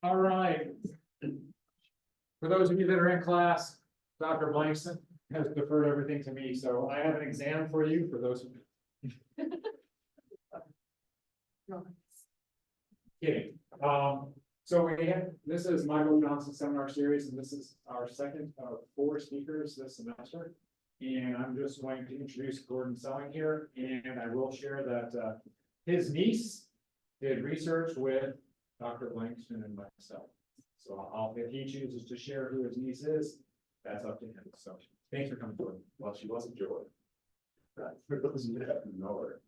All right. For those of you that are in class, Dr. Blankston has deferred everything to me, so I have an exam for you, for those of you. Kidding. So this is Michael Johnson Seminar Series, and this is our second of 4 speakers this semester. And I'm just going to introduce Gordon Selling here, and I will share that his niece did research with Dr. Blankston and myself. So if he chooses to share who his niece is, that's up to him. So thanks for coming forward. Well, she wasn't Joy. For those of you that haven't know her.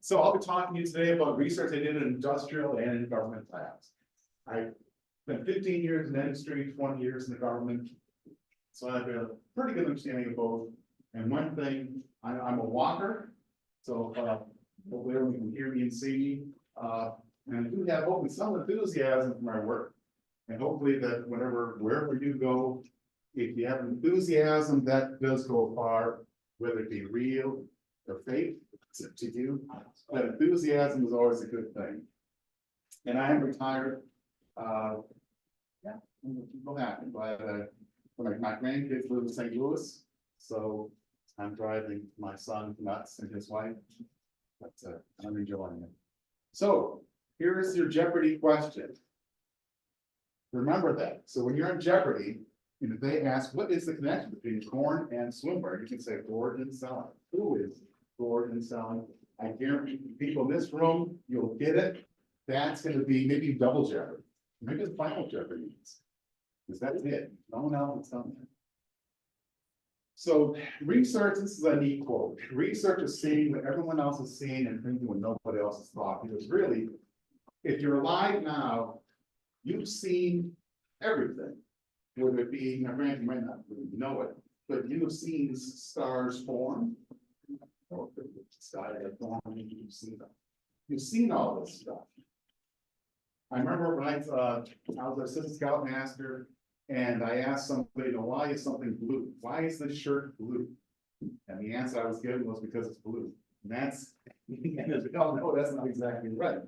So I'll be talking to you today about research I did in industrial and in government labs. I've been 15 years in industry, 20 years in the government. So I have a pretty good understanding of both. And one thing, I'm a walker. So hopefully everyone can hear me and see me. And I do have hopefully some enthusiasm for my work. And hopefully that wherever you go, if you have enthusiasm, that does go far, whether it be real or fake, it's up to you. But enthusiasm is always a good thing. And I am retired. Yeah, people happen, but my grandkids live in St. Louis, so I'm driving my son nuts and his wife, but I'm enjoying it. So here's your Jeopardy question. Remember that. So when you're in Jeopardy, and if they ask, what is the connection between corn and swimwear? You can say Gordon Selling. Who is Gordon Selling? I guarantee people in this room, you'll get it. That's going to be maybe double Jeopardy. Maybe the final Jeopardy is. Because that's it. No one else is done that. So research, this is a neat quote. Research is seeing what everyone else is seeing and thinking what nobody else has thought. Because really, if you're alive now, you've seen everything. Whether it be, now granted, you might not really know it, but you have seen stars form. Or the sky that form, you've seen them. You've seen all this stuff. I remember when I was an assistant scoutmaster, and I asked somebody, why is something blue? Why is this shirt blue? And the answer I was given was because it's blue. And that's, and as we all know, that's not exactly right.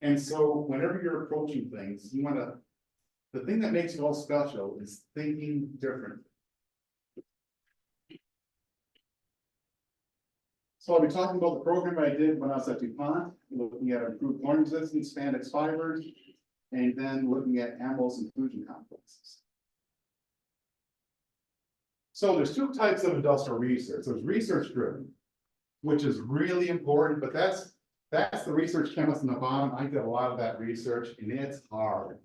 And so whenever you're approaching things, you want to, the thing that makes you all special is thinking different. So I'll be talking about the program I did when I was at DuPont, looking at improved corn resistance, Spandex fibers, and then looking at amylose inclusion complexes. So there's 2 types of industrial research. There's research driven, which is really important, but that's the research chemist in the bottom. I did a lot of that research, and it's hard.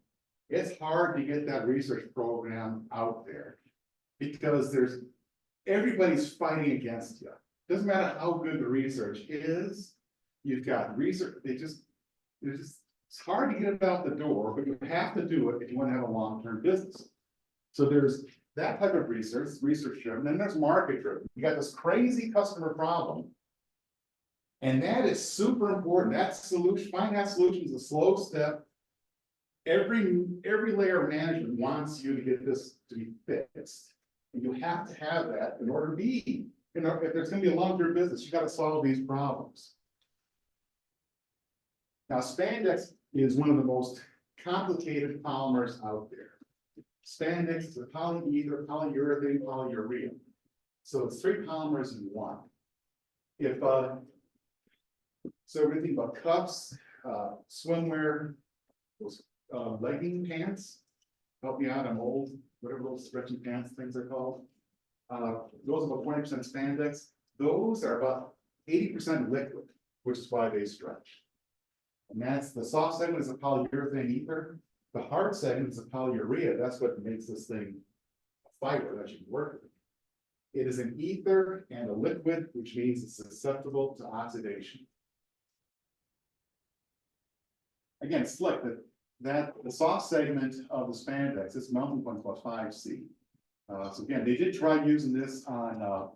It's hard to get that research program out there because everybody's fighting against you. Doesn't matter how good the research is, you've got research, it's hard to get it out the door, but you have to do it if you want to have a long-term business. So there's that type of research driven, and there's market driven. You got this crazy customer problem. And that is super important. That solution, finding that solution is a slow step. Every layer of management wants you to get this to be fixed. And you have to have that in order to be, if there's going to be a long-term business, you got to solve these problems. Now, Spandex is one of the most complicated polymers out there. Spandex is a polyether, polyurethane, polyurea. So it's 3 polymers in one. So everything but cups, swimwear, those legging pants, help me out, I'm old, whatever those stretchy pants things are called. Those are about 20% spandex. Those are about 80% liquid, which is why they stretch. And that's the soft segment is a polyurethane ether. The hard segment is a polyurea. That's what makes this thing a fiber that you can work with. It is an ether and a liquid, which means it's susceptible to oxidation. Again, slick that the soft segment of the spandex, this melting point is about 5C. So again, they did try using this on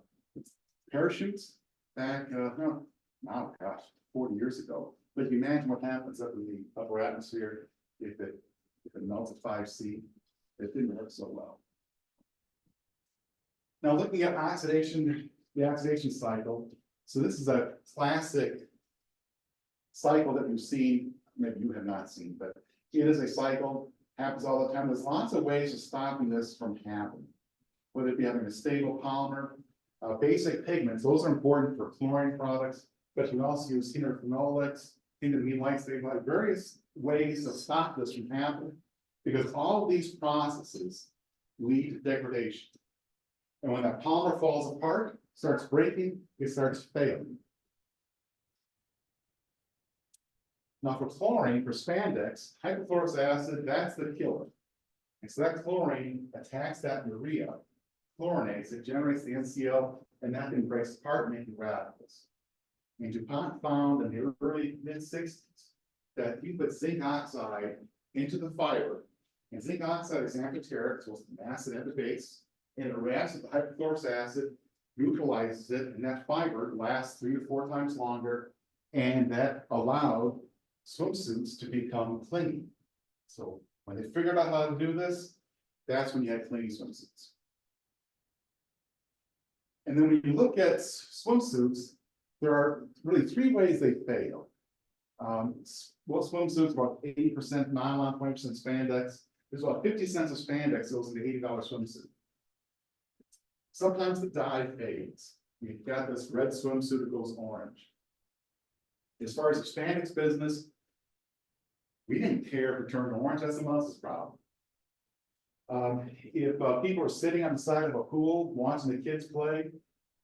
parachutes back, now, gosh, 40 years ago. But if you imagine what happens up in the upper atmosphere if it melts at 5C, it didn't work so well. Now looking at oxidation, the oxidation cycle. So this is a classic cycle that we've seen maybe you have not seen, but it is a cycle, happens all the time. There's lots of ways of stopping this from happening. Whether it be having a stable polymer, basic pigments, those are important for chlorine products, but you can also use phenolics, amine stabilizers, various ways to stop this from happening. Because all of these processes lead to degradation. And when that polymer falls apart, starts breaking, it starts failing. Now for chlorine, for spandex, hypochlorous acid, that's the killer. And so that chlorine attacks that urea, chlorinates, it generates the NCl, and that then breaks apart, making radicals. And DuPont found in the early mid-60s that you put zinc oxide into the fiber, and zinc oxide is amphoteric, so it's an acid at the base, and it reacts with the hypochlorous acid, neutralizes it, and that fiber lasts 3 to 4 times longer, and that allowed swimsuits to become clingy. So when they figured out how to do this, that's when you had clingy swimsuits. And then when you look at swimsuits, there are really 3 ways they fail. Most swimsuits about 80% nylon, 20% spandex. There's about 50 cents of spandex goes into $80 swimsuit. Sometimes the dye fades. You've got this red swimsuit that goes orange. As far as the spandex business, we didn't care if it turned orange, that's someone else's problem. If people are sitting on the side of a pool watching the kids play,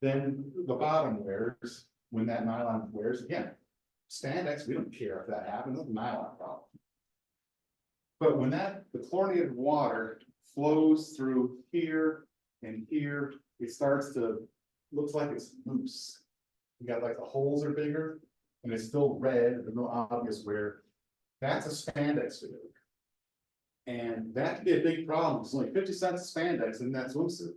then the bottom wears when that nylon wears. Again, spandex, we don't care if that happens, it's a nylon problem. But when the chlorinated water flows through here and here, it starts to, looks like it's loose. You got like the holes are bigger and it's still red, there's no obvious wear. That's a spandex failure. And that can be a big problem. It's only 50 cents of spandex in that swimsuit.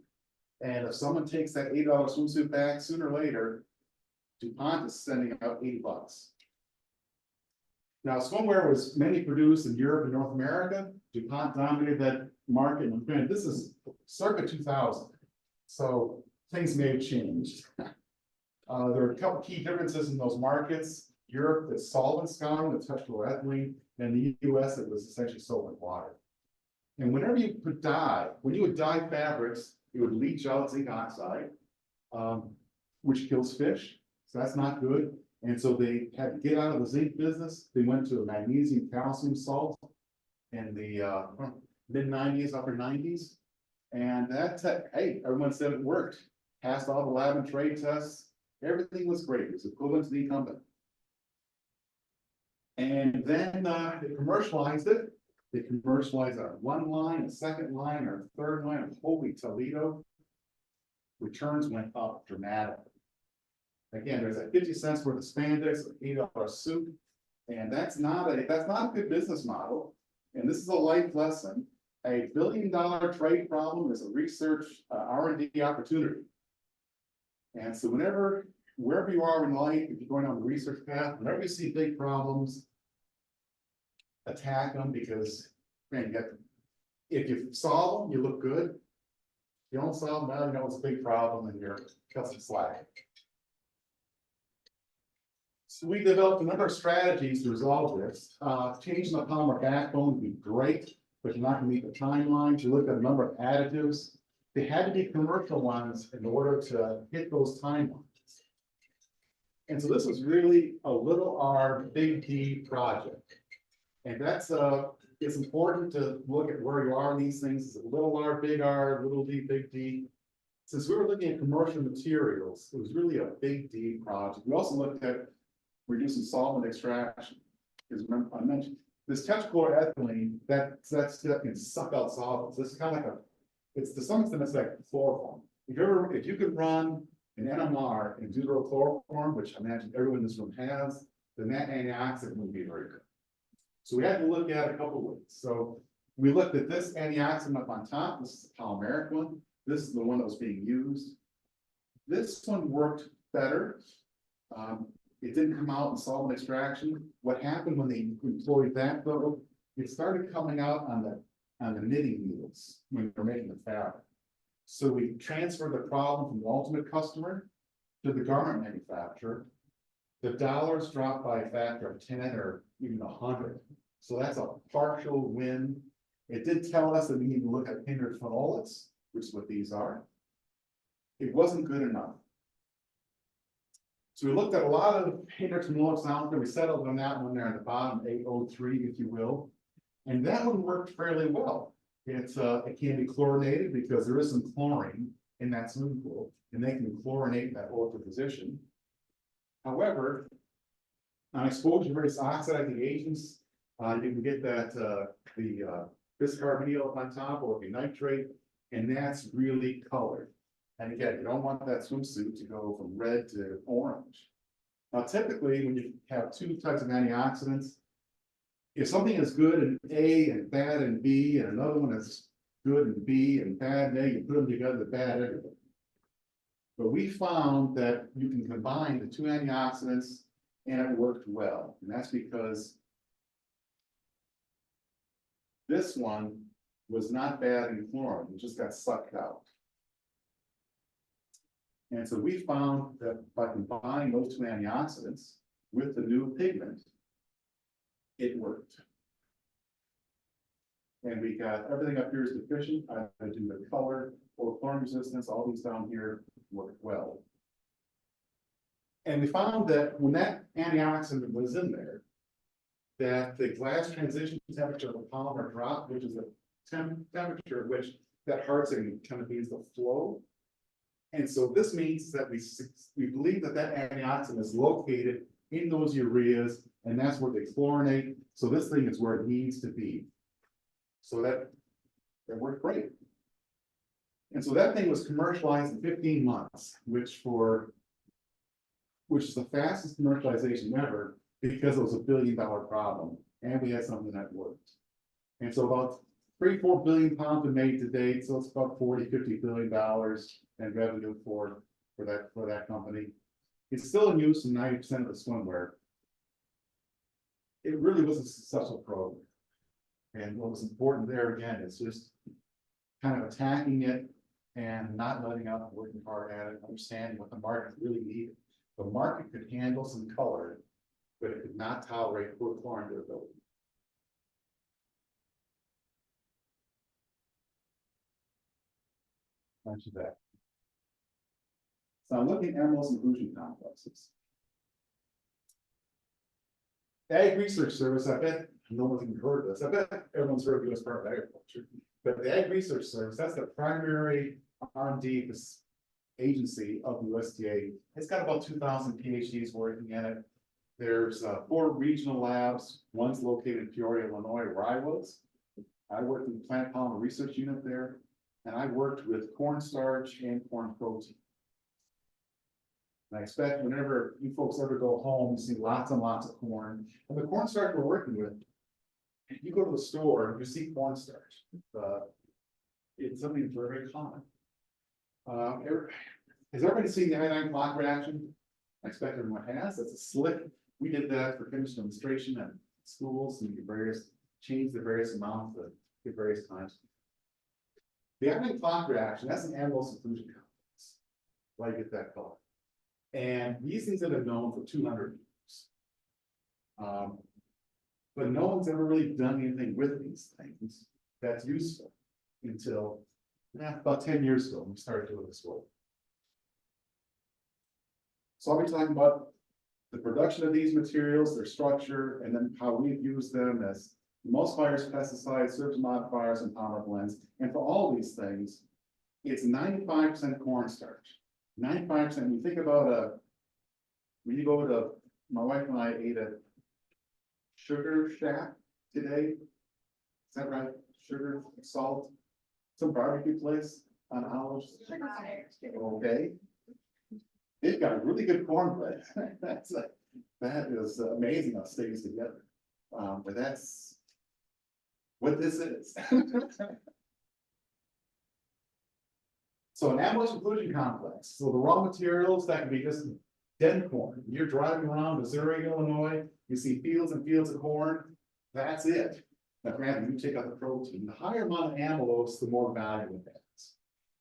And if someone takes that $8 swimsuit back, sooner or later, DuPont is sending out $80. Now, swimwear was mainly produced in Europe and North America. DuPont dominated that market. And granted, this is circa 2000. So things may have changed. There are a couple key differences in those markets. Europe, it's solvent scouring, the tetrachloroethylene, and the US, it was essentially solvent water. And whenever you put dye, when you would dye fabrics, it would leach out zinc oxide, which kills fish. So that's not good. And so they had to get out of the zinc business. They went to a magnesium calcium salt in the mid-90s, upper 90s. And that, hey, everyone said it worked. Passed all the lab and trade tests. Everything was great. It was equivalent to the incumbent. And then they commercialized it. They commercialized our 1 line, a 2nd line, or a 3rd line. And holy Toledo, returns went up dramatically. Again, there's a 50 cents worth of spandex, an $8 suit, and that's not a good business model. And this is a life lesson. A $1 billion trade problem is a research R&D opportunity. And so wherever you are in life, if you're going on the research path, whenever you see big problems, attack them, because man, if you solve them, you look good. If you don't solve them, now you know it's a big problem and you're cut some slack. So we developed a number of strategies to resolve this. Changing the polymer backbone would be great, but you're not going to meet the timelines. You look at a number of additives. They had to be commercial ones in order to hit those timelines. And so this was really a little R, big D project. And that's it's important to look at where you are in these things. Is it little r, little d, big D? Since we were looking at commercial materials, it was really a big D project. We also looked at reducing solvent extraction. Because remember, I mentioned this tetrachloroethylene, that stuff can suck out solvents. This is kind of like it's to some extent it's like chloroform. If you could run an NMR in deuterochloroform, which I imagine everyone in this room has, then that antioxidant would be very good. So we had to look at a couple ways. So we looked at this antioxidant up on top. This is the polymeric one. This is the one that was being used. This one worked better. It didn't come out in solvent extraction. What happened when they employed that though, it started coming out on the knitting needles when they're making the fabric. So we transferred the problem from the ultimate customer to the garment manufacturer. The dollars dropped by a factor of 10 or even 100. So that's a partial win. It did tell us that we need to look at hindered phenolates, which is what these are. It wasn't good enough. So we looked at a lot of hindered phenolates out there. We settled on that one there at the bottom, 803, if you will. And that one worked fairly well. It can be chlorinated because there is some chlorine in that swimming pool, and they can chlorinate that ultra position. However, on exposure to various oxidizing agents, you can get that the biscarbonyl on top or the nitrate, and that's really colored. And again, you don't want that swimsuit to go from red to orange. Now, typically, when you have two types of antioxidants, if something is good in A and bad in B, and another one is good in B and bad in A, you put them together, bad everything. But we found that you can combine the two antioxidants and it worked well. And that's because this one was not bad in chlorine, it just got sucked out. And so we found that by combining those two antioxidants with the new pigment, it worked. And we got everything up here is deficient, either due to color or chlorine resistance, all these down here worked well. And we found that when that antioxidant was in there, that the glass transition temperature of the polymer dropped, which is a temperature at which that hardening kind of means the flow. And so this means that we believe that that antioxidant is located in those ureas, and that's where they chlorinate. So this thing is where it needs to be. So that worked great. And so that thing was commercialized in 15 months, which is the fastest commercialization ever because it was $1 billion problem, and we had something that worked. And so about 3-4 billion pounds are made to date, so it's about $40-50 billion in revenue for that company. It's still in use in 90% of the swimwear. It really was a successful program. And what was important there again is just kind of attacking it and not letting up, working hard at it, understanding what the market really needed. The market could handle some color, but it could not tolerate poor chlorine durability. Mention that. So I'm looking at amylose inclusion complexes. Ag Research Service, I bet no one's even heard of this. I bet everyone's heard of U.S. Department of Agriculture. But the Ag Research Service, that's the primary R&D agency of the USDA. It's got about 2,000 PhDs working in it. There's 4 regional labs. One's located in Peoria, Illinois, where I was. I worked in the plant polymer research unit there, and I worked with cornstarch and corn protein. And I expect whenever you folks ever go home, you see lots and lots of corn. And the cornstarch we're working with, if you go to the store, you see cornstarch. It's something that's very, very common. Has everybody seen the iodine clock reaction? I expect everyone has. That's a slick. We did that for chemistry demonstration at schools, and you change the various amounts at various times. The iodine clock reaction, that's an amylose inclusion complex. Why you get that color. And these things have been known for 200 years. But no one's ever really done anything with these things that's useful until about 10 years ago when we started doing this work. So I'll be talking about the production of these materials, their structure, and then how we've used them as emulsifiers, pesticides, surface modifiers, and polymer blends. And for all these things, it's 95% cornstarch. 95%. When you think about when you go to, my wife and I ate a Sugar Shack today. Is that right? Sugar, salt, some barbecue place on Olives. Okay. They've got a really good cornbread. That is amazing how it stays together. But that's what this is. So an amylose inclusion complex. So the raw materials that can be just dead corn. You're driving around Missouri, Illinois, you see fields and fields of corn. That's it. Now, granted, you take out the protein. The higher amount of amylose, the more value it has.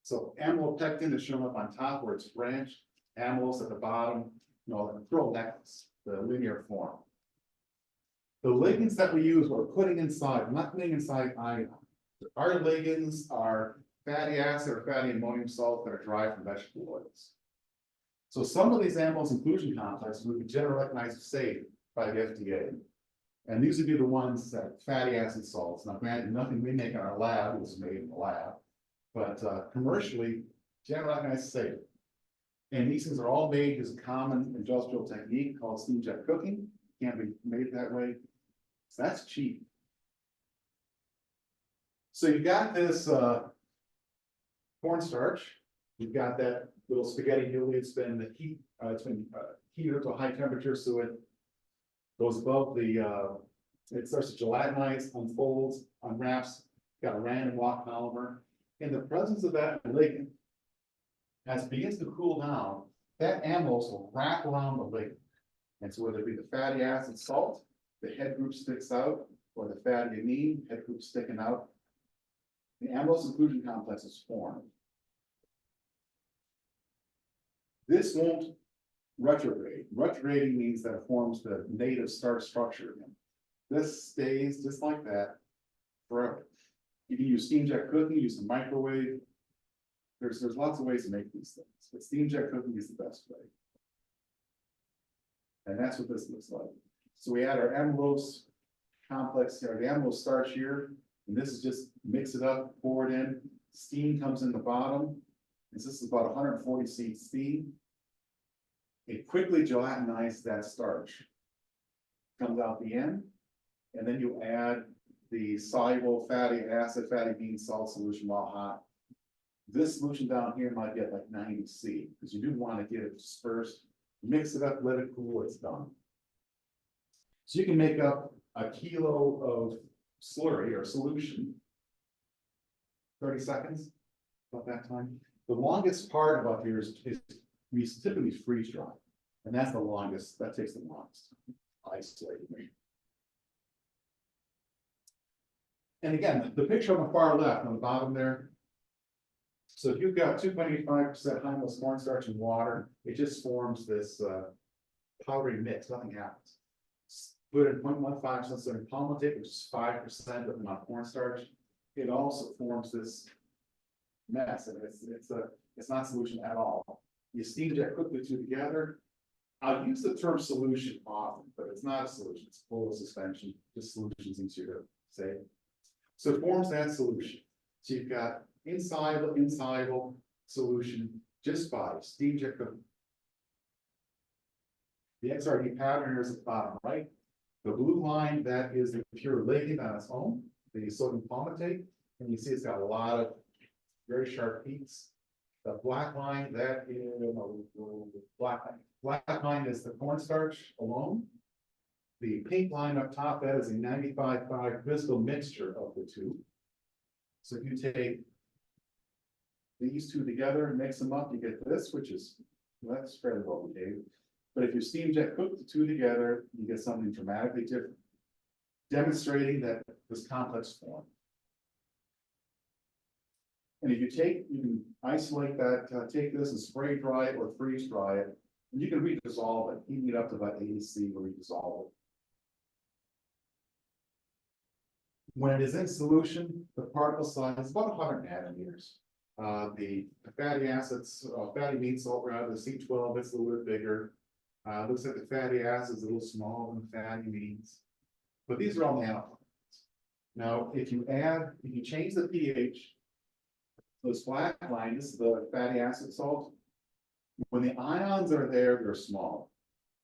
So amylopectin is shown up on top where it's branched. Amylose at the bottom, the pearl necklace, the linear form. The ligands that we use, we're putting inside, not putting inside ion. Our ligands are fatty acid or fatty ammonium salts that are derived from vegetable oils. So some of these amylose inclusion complexes would be generally recognized as safe by the FDA. And these would be the ones that fatty acid salts. Now, granted, nothing we make in our lab was made in the lab, but commercially, generally recognized as safe. And these things are all made as a common industrial technique called steam jet cooking. Can't be made that way. So that's cheap. So you've got this cornstarch. You've got that little spaghetti noodle. It's been heated to a high temperature, so it goes above the. It starts to gelatinize, unfolds, unwraps. Got a random walk polymer. In the presence of that ligand, as it begins to cool down, that amylose will wrap around the ligand. And so whether it be the fatty acid salt, the head group sticks out, or the fatty amine, head group sticking out, the amylose inclusion complex is formed. This won't retrograde. Retrograding means that it forms the native starch structure again. This stays just like that forever. You can use steam jet cooking, use the microwave. There's lots of ways to make these things, but steam jet cooking is the best way. And that's what this looks like. So we add our amylose complex here, the amylose starch here, and this is just mix it up, pour it in. Steam comes in the bottom. And this is about 140 C steam. It quickly gelatinizes that starch. Comes out the end, and then you add the soluble fatty acid, fatty bean salt solution while hot. This solution down here might get like 90 C, because you do want to get it dispersed. Mix it up, let it cool, it's done. So you can make up a kilo of slurry or solution. 30 seconds, about that time. The longest part about here is we typically freeze dry. And that's the longest, that takes the longest. Isolating. And again, the picture on the far left, on the bottom there. So if you've got 2.85% high-mos cornstarch and water, it just forms this powdery mix, nothing happens. Put in 0.15% sodium palmitate, which is 5% of the amount of cornstarch. It also forms this mess, and it's not solution at all. You steam jet cook the two together. I'll use the term solution often, but it's not a solution, it's full of suspension, just solutions easier to say. So it forms that solution. So you've got insoluble solution just by steam jet cooking. The XRD pattern here is at the bottom right. The blue line, that is the pure ligand on its own, the sodium palmitate, and you see it's got a lot of very sharp peaks. The black line, that is black line is the cornstarch alone. The pink line up top, that is a 95.5 viscous mixture of the two. So if you take these two together and mix them up, you get this, which is, well, that's fairly well behaved. But if you steam jet cook the two together, you get something dramatically different, demonstrating that this complex form. And if you can isolate that, take this and spray dry it or freeze dry it, and you can redissolve it, heating it up to about 80 C or redissolve it. When it is in solution, the particle size is about 100 nanometers. The fatty acids, fatty bean salt rather, the C12, it's a little bit bigger. Looks like the fatty acids a little smaller than the fatty beans. But these are all nanoparticles. Now, if you change the pH, this black line, this is the fatty acid salt. When the ions are there, they're small.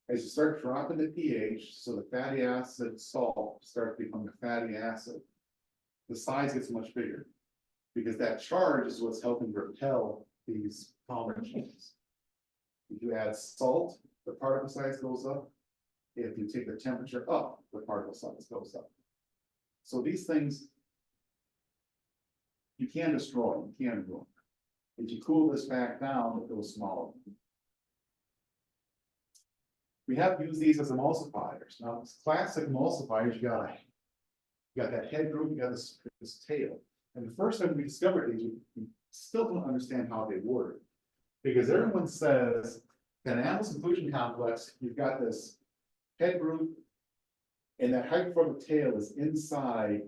As you start dropping the pH, so the fatty acid salt starts becoming a fatty acid, the size gets much bigger because that charge is what's helping repel these polymer chains. If you add salt, the particle size goes up. If you take the temperature up, the particle size goes up. So these things, you can destroy, you can ruin. If you cool this back down, it goes smaller. We have used these as emulsifiers. Now, classic emulsifiers, you got that head group, you got this tail. And the first time we discovered these, we still don't understand how they work. Because everyone says that an amylose inclusion complex, you've got this head group, And that hydrophobic tail is inside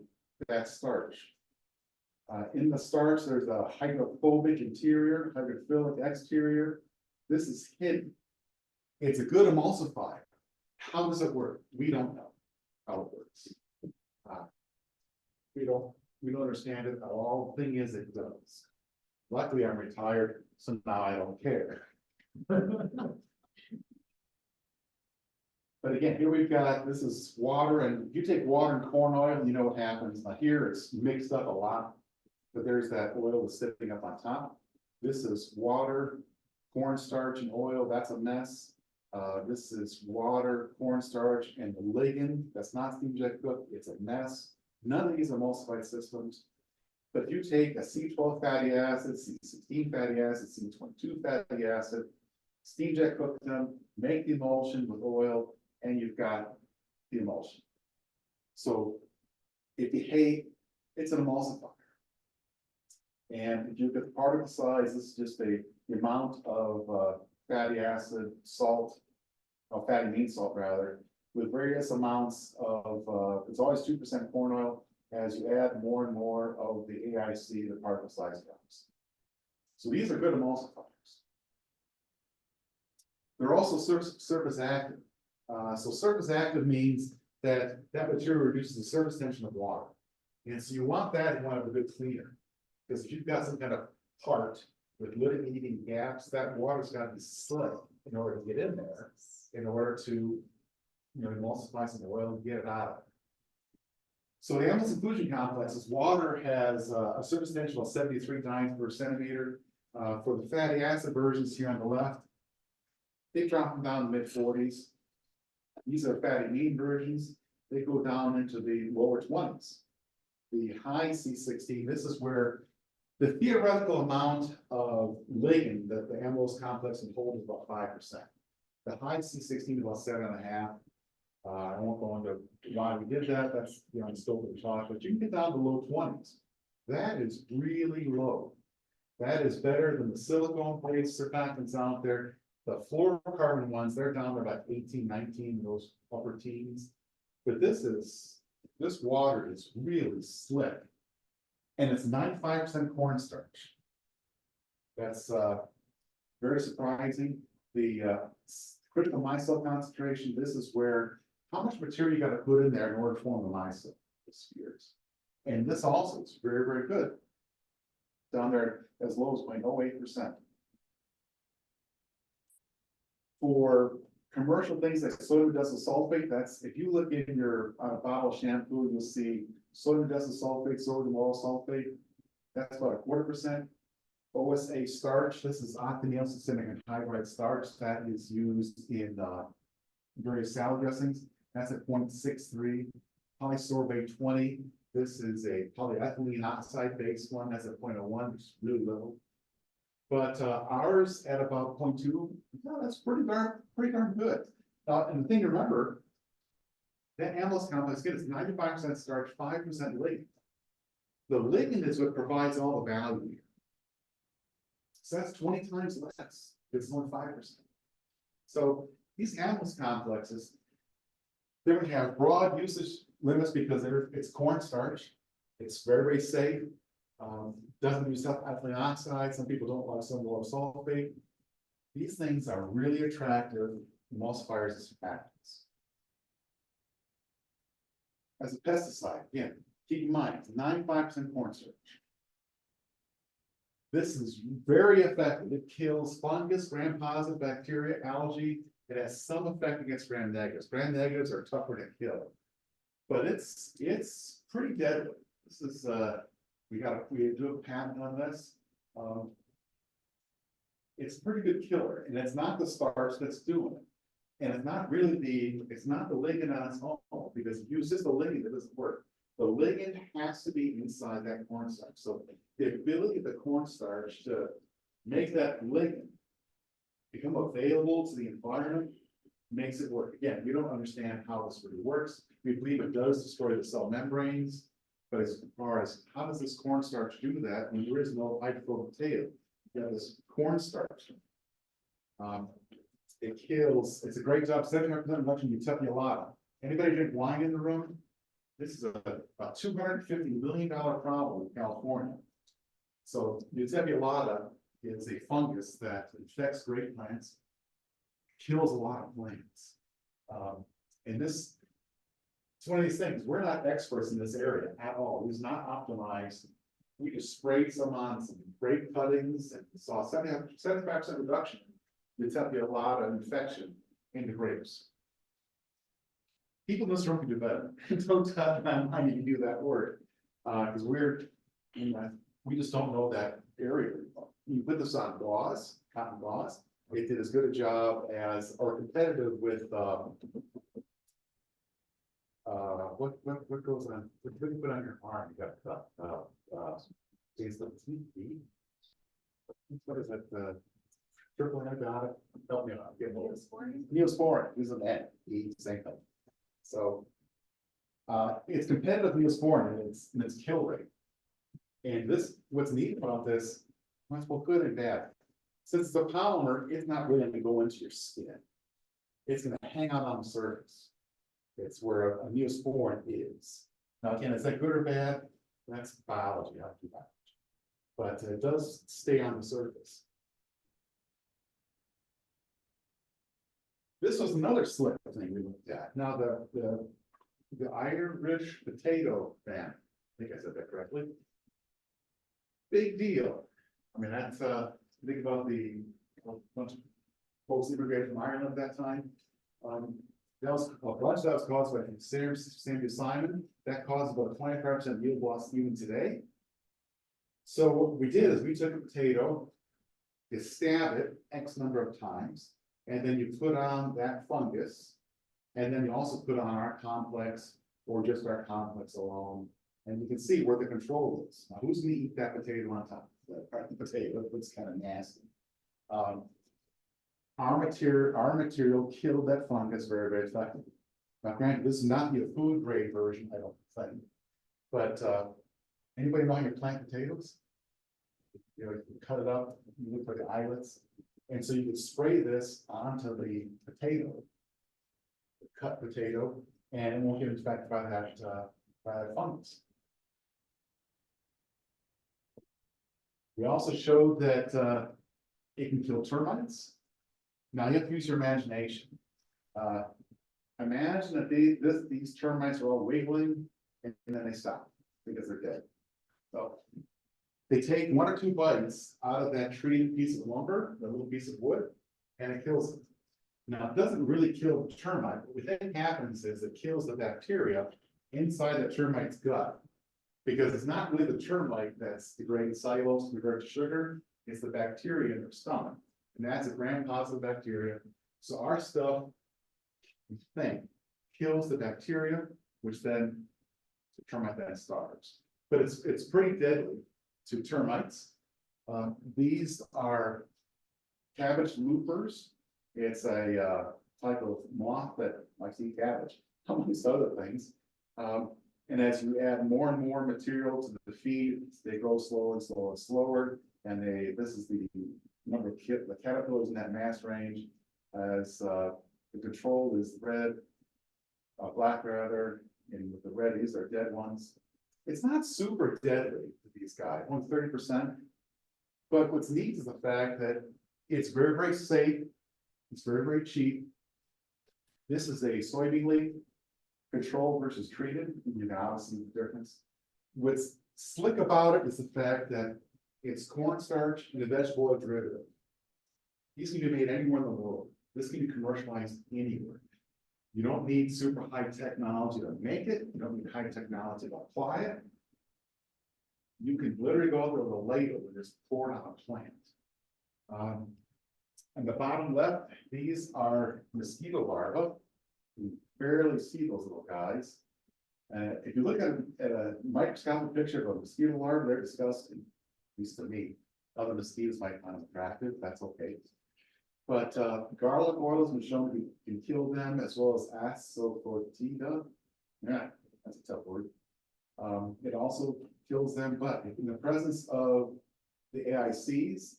that starch. In the starch, there's a hydrophobic interior, hydrophilic exterior. This is hidden. It's a good emulsifier. How does it work? We don't know how it works. We don't understand it at all. Thing is, it does. Luckily, I'm retired, so now I don't care. But again, here we've got, this is water, and if you take water and corn oil, you know what happens. Now here it's mixed up a lot, but there's that oil that's sitting up on top. This is water, cornstarch and oil, that's a mess. This is water, cornstarch, and the ligand, that's not steam jet cooked, it's a mess. None of these are emulsified systems. But if you take a C12 fatty acid, C16 fatty acid, C22 fatty acid, steam jet cook them, make the emulsion with oil, and you've got the emulsion. So if you hate, it's an emulsifier. And if you look at the particle size, this is just the amount of fatty acid, salt, or fatty mean salt rather, with various amounts of, it's always 2% corn oil. As you add more and more of the AIC, the particle size drops. So these are good emulsifiers. They're also surface active. So surface active means that that material reduces the surface tension of water. And so you want that, you want to have a good cleaner. Because if you've got some kind of part with little eating gaps, that water's got to be slick in order to get in there, in order to, emulsify some oil and get it out of it. So the Amylis inclusion complexes, water has a surface tension of 73 dynes per centimeter. For the fatty acid versions here on the left, they drop them down to the mid-40s. These are fatty mean versions. They go down into the lower 20s. The high C16, this is where the theoretical amount of ligand that the amylose complex can hold is about 5%. The high C16 is about 7.5. I won't go into why we did that. That's beyond the scope of the talk, but you can get down to low 20s. That is really low. That is better than the silicone-based surfactants out there. The fluorocarbon ones, they're down to about 18, 19, those upper teens. But this water is really slick. And it's 95% cornstarch. That's very surprising. The critical micelle concentration, this is where, how much material you got to put in there in order to form the micelle spheres. And this also is very, very good. Down there as low as 0.08%. For commercial things like sodium disulfate, that's, if you look in your bottle of shampoo, you'll see sodium disulfate, sodium oil sulfate. That's about 1/4%. OSA starch, this is octanyl succinic anhydride starch that is used in various salad dressings. That's at 0.63. Polysorbate 20. This is a polyethylene oxide based one. That's at 0.01, which is really little. But ours at about 0.2, no, that's pretty darn good. And the thing to remember, that amylose complex is 95% starch, 5% ligand. The ligand is what provides all the value here. So that's 20 times less. It's only 5%. So these amylose complexes, they're going to have broad usage limits because it's cornstarch. It's very, very safe. Doesn't use ethylene oxide. Some people don't like some low sulfate. These things are really attractive emulsifiers and surfactants. As a pesticide, again, keep in mind, it's 95% cornstarch. This is very effective. It kills fungus, gram-positive bacteria, algae. It has some effect against gram-negatives. Gram-negatives are tougher to kill, but it's pretty deadly. This is we do a patent on this. It's a pretty good killer, and it's not the starch that's doing it, and it's not the ligand on its own, because if you use just the ligand, it doesn't work. The ligand has to be inside that cornstarch. So the ability of the cornstarch to make that ligand become available to the environment makes it work. Again, we don't understand how this really works. We believe it does destroy the cell membranes, but as far as how does this cornstarch do that when there is no hydrophobic tail? You have this cornstarch. It kills, it's a great job, 75% reduction in Utepia. Anybody drink wine in the room? This is a $250 million problem in California. So the Tebulotta is a fungus that infects grape plants, kills a lot of plants. And this, it's one of these things, we're not experts in this area at all. It's not optimized. We just sprayed some on some grape cuttings and saw 75% reduction in the Tebulotta infection in the grapes. People in this room can do better. Don't tell them how you do that work. Because we just don't know that area. You put this on gauze, cotton gauze. It did as good a job as, or competitive with, what goes on, what do you put on your arm? You got, is the TV? What is that, triple antibiotic? Help me out. Neosporin, this is an N, same thing. So, it's competitive Neosporin and its kill rate. And this, what's neat about this, well, good and bad. Since it's a polymer, it's not really going to go into your skin. It's going to hang out on the surface. It's where a Neosporin is. Now, again, is that good or bad? That's biology, I do biology. But it does stay on the surface. This was another slick thing we looked at. Now, the iron-rich potato fan, I think I said that correctly. Big deal. I mean, that's, think about the bunch of folks immigrated from Ireland at that time. That was a bunch that was caused by Samuel Simon. That caused about 25% yield loss even today. So what we did is we took a potato, you stab it X number of times, and then you put on that fungus, and then you also put on our complex or just our complex alone. And you can see where the control is. Now, who's going to eat that potato on top? That part of the potato, it's kind of nasty. Our material killed that fungus very, very effectively. Now, granted, this is not the food grade version, I don't think. But anybody know how you plant potatoes? You know, you cut it up, you look like islets. And so you could spray this onto the potato, the cut potato, and it won't get infected by that fungus. We also showed that it can kill termites. Now you have to use your imagination. Imagine that these termites are all wiggling and then they stop because they're dead. So they take 1 or 2 bites out of that treated piece of lumber, the little piece of wood, and it kills them. Now it doesn't really kill the termite, but what then happens is it kills the bacteria inside the termite's gut. Because it's not really the termite that's degrading cellulose to convert to sugar, it's the bacteria in their stomach. And that's a gram-positive bacteria. So our stuff, we think, kills the bacteria, which then the termite then starves. But it's pretty deadly to termites. These are cabbage loopers. It's a type of moth that likes to eat cabbage, amongst other things. And as you add more and more material to the feed, they grow slower and slower and slower. And this is the number of the caterpillars in that mass range. As the control is red, black rather, and with the red, these are dead ones. It's not super deadly to these guys, only 30%. But what's neat is the fact that it's very, very safe. It's very, very cheap. This is a soybean leaf. Control versus treated, you can obviously see the difference. What's slick about it is the fact that it's cornstarch and a vegetable oil derivative. These can be made anywhere in the world. This can be commercialized anywhere. You don't need super high technology to make it. You don't need high technology to apply it. You can literally go over with a ladle and just pour it on a plant. On the bottom left, these are mosquito larvae. You barely see those little guys. If you look at a microscopic picture of a mosquito larva, they're disgusting, at least to me. Other mosquitoes might find them attractive, that's okay. But garlic oil has been shown to kill them, as well as asafoetida. Yeah, that's a tough word. It also kills them, but in the presence of the AICs,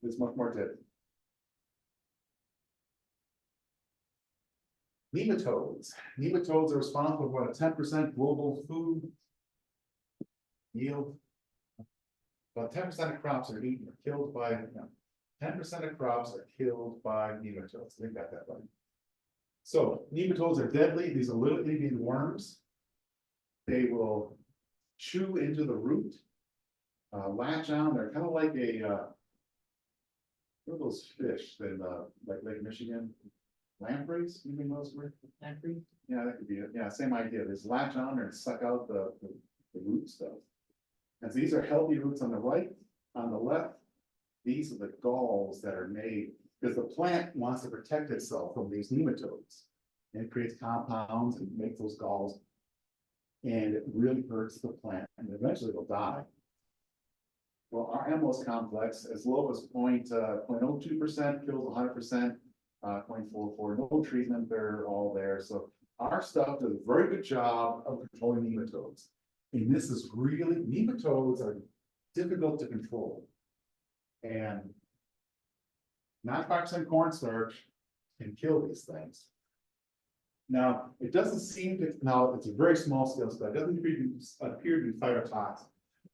it's much more deadly. Nematodes. Nematodes are responsible for about a 10% global food yield. About 10% of crops are eaten or killed by, 10% of crops are killed by nematodes. I think got that right. So nematodes are deadly. These are little itty worms. They will chew into the root, latch on. They're kind of like what are those fish that like Lake Michigan? Lampreys, you mean those were? Lamprey? Yeah, that could be it. Yeah, same idea. There's latch on there and suck out the root stuff. And so these are healthy roots on the right. On the left, these are the galls that are made because the plant wants to protect itself from these nematodes. And it creates compounds and makes those galls. And it really hurts the plant and eventually it'll die. Well, our amylose complex, as low as 0.02% kills 100%. 0.44, no treatment, they're all there. So our stuff does a very good job of controlling nematodes. And this is really, nematodes are difficult to control. And 95% cornstarch can kill these things. Now, it doesn't seem to, now it's a very small scale study, it doesn't appear to be phytotoxic.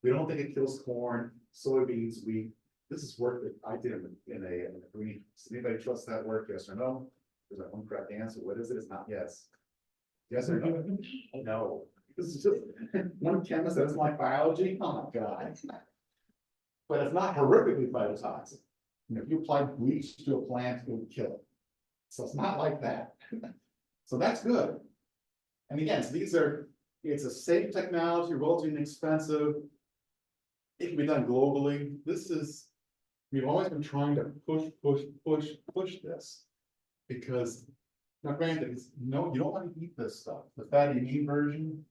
We don't think it kills corn, soybeans, wheat. This is work that I did in a green. Does anybody trust that work? Yes or no? There's a one correct answer. What is it? It's not yes. Yes or no? No. This is just one chemist that doesn't like biology. Oh my God. But it's not horrifically phytotoxic. If you apply bleach to a plant, it would kill it. So it's not like that. So that's good. And again, so it's a safe technology, relatively inexpensive. It can be done globally. We've always been trying to push this. Because, now granted, you don't want to eat this stuff, the fatty amine version.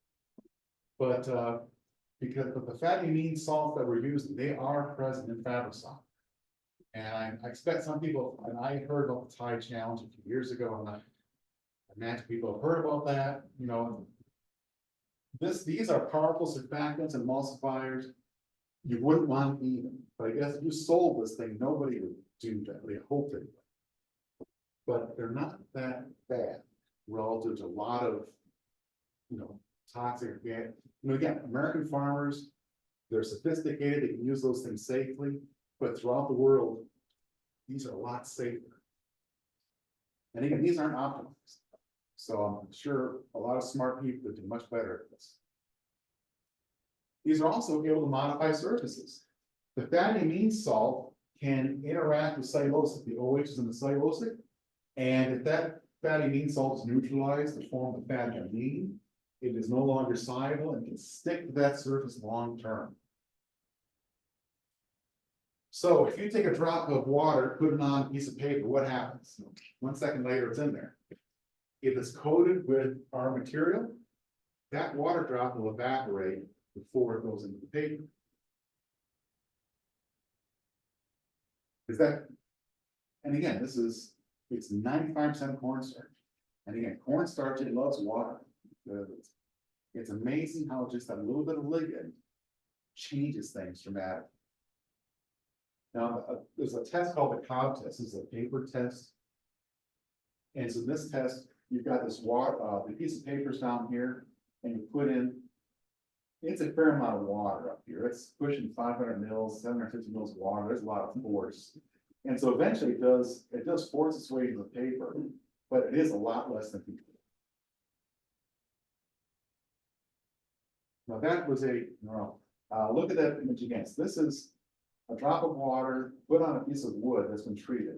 But the fatty amine salts that we're using, they are present in Fabricide. And I expect some people, and I heard about the Tide Challenge a few years ago, and I imagine people have heard about that, these are powerful surfactants and emulsifiers. You wouldn't want to eat them, but I guess if you sold this thing, nobody would do that. They hope they would. But they're not that bad relative to a lot of, toxic. Again, American farmers, they're sophisticated, they can use those things safely, but throughout the world, these are a lot safer. And again, these aren't optimized. So I'm sure a lot of smart people would do much better at this. These are also able to modify surfaces. The fatty amine salt can interact with cellulosic. The OH is in the cellulosic. And if that fatty amine salt is neutralized to form the fatty amine, it is no longer soluble and can stick to that surface long term. So if you take a drop of water, put it on a piece of paper, what happens? 1 second later, it's in there. If it's coated with our material, that water drop will evaporate before it goes into the paper. And again, it's 95% cornstarch. And again, cornstarch, it loves water. It's amazing how just a little bit of ligand changes things dramatically. Now, there's a test called the Cobb test. This is a paper test. And so in this test, you've got this water, the piece of paper's down here, and you put in, it's a fair amount of water up here. It's pushing 500 mils, 750 mils of water. There's a lot of force. And so eventually it does force its way into the paper, but it is a lot less than people. Now that was look at that image again. So this is a drop of water put on a piece of wood that's been treated.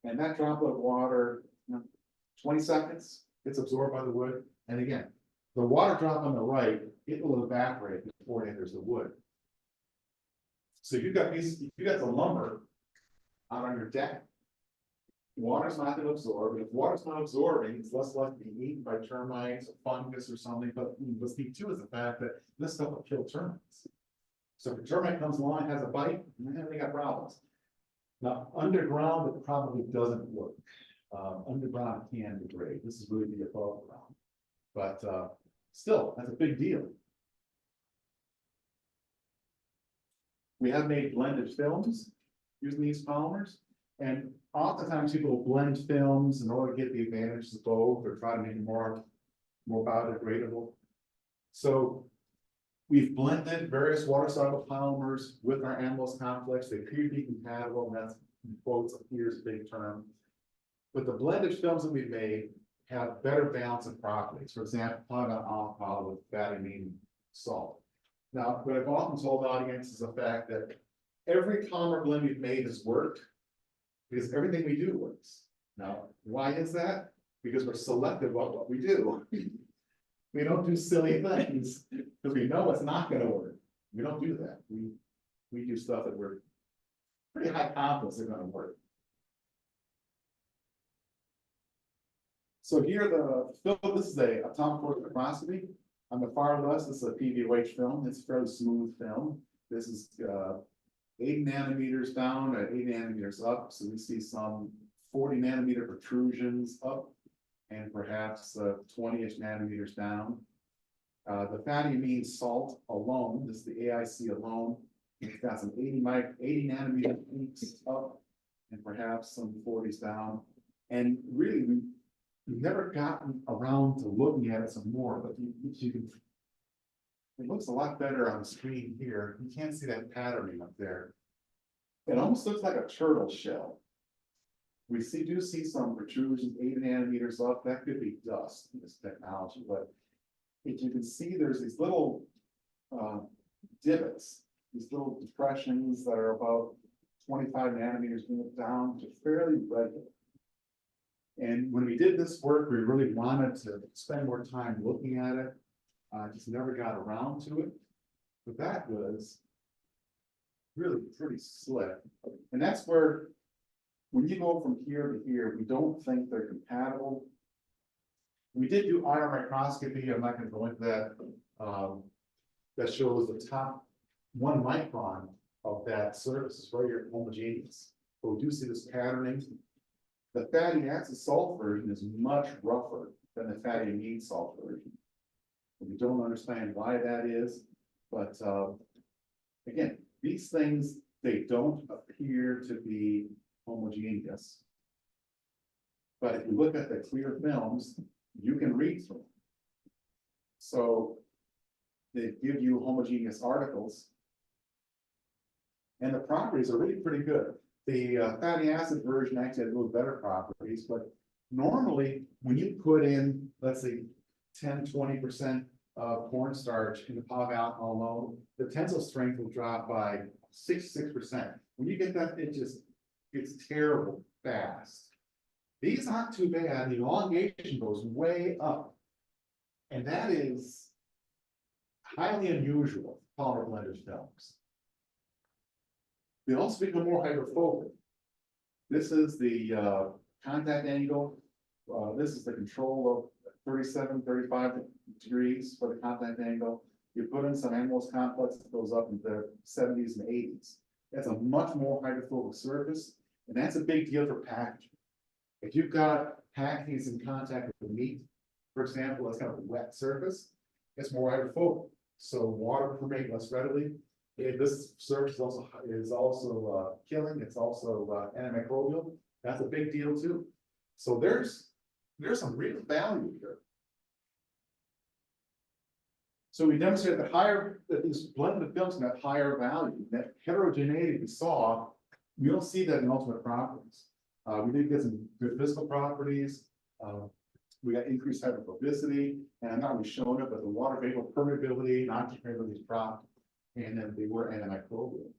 And that drop of water, 20 seconds, it's absorbed by the wood. And again, the water drop on the right, it will evaporate before it enters the wood. So if you've got the lumber out on your deck, water's not going to absorb. And if water's not absorbing, it's less likely to be eaten by termites or fungus or something. But what's neat too is the fact that this stuff will kill termites. So if a termite comes along and has a bite, they got problems. Now, underground, it probably doesn't work. Underground can degrade. This is really the above ground. But still, that's a big deal. We have made blended films using these polymers. And oftentimes people will blend films in order to get the advantages of both or try to make it more biodegradable. So we've blended various water soluble polymers with our amylose complex. They appear to be compatible, and that's in quotes, here's a big term. But the blended films that we've made have better balance of properties. For example, polyvinyl alcohol with fatty amine salt. Now, what I've often told audiences is the fact that every polymer blend we've made has worked because everything we do works. Now, why is that? Because we're selective about what we do. We don't do silly things because we know it's not going to work. We don't do that. We do stuff that we're pretty high confidence are going to work. So here the film, this is a atomic force spectroscopy. On the far left, this is a PVOH film. It's a fairly smooth film. This is 8 nanometers down at 8 nanometers up. So we see some 40 nanometer protrusions up and perhaps 20-ish nanometers down. The fatty amine salt alone, this is the AIC alone, it's got some 80 nanometer peaks up and perhaps some 40s down. And really, we've never gotten around to looking at it some more, but you can, it looks a lot better on the screen here. You can't see that patterning up there. It almost looks like a turtle shell. We do see some protrusions 8 nanometers up. That could be dust in this technology, but if you can see, there's these little divots, these little depressions that are about 25 nanometers down to fairly regular. And when we did this work, we really wanted to spend more time looking at it. Just never got around to it. But that was really pretty slick. And that's where, when you go from here to here, we don't think they're compatible. We did do IR microscopy. I'm not going to go into that. That shows the top 1 micron of that surface is very homogeneous. But we do see this patterning. The fatty acid salt version is much rougher than the fatty amine salt version. We don't understand why that is, but again, these things, they don't appear to be homogeneous. But if you look at the clear films, you can read through them. So they give you homogeneous articles, and the properties are really pretty good. The fatty acid version actually has a little better properties, but normally when you put in, let's say, 10–20% of cornstarch in the polyvinyl alcohol alone, the tensile strength will drop by 66%. When you get that, it's terrible fast. These aren't too bad. The elongation goes way up, and that is highly unusual for polymer blended films. They also become more hydrophobic. This is the contact angle. This is the control of 37, 35 degrees for the contact angle. You put in some amylose complex that goes up into the 70s and 80s. That's a much more hydrophobic surface, and that's a big deal for packaging. If you've got packaging that's in contact with meat, for example, that's kind of a wet surface, it's more hydrophobic. So water permeates less readily. This surface is also killing. It's also antimicrobial. That's a big deal too. So there's some real value here. So we demonstrated that these blended films can have higher value. That heterogeneity we saw, we don't see that in ultimate properties. We did get some good physical properties. We got increased hydrophobicity, and I'm not really showing it, but the water vapor permeability, non-permeability is dropped. And then they were antimicrobial.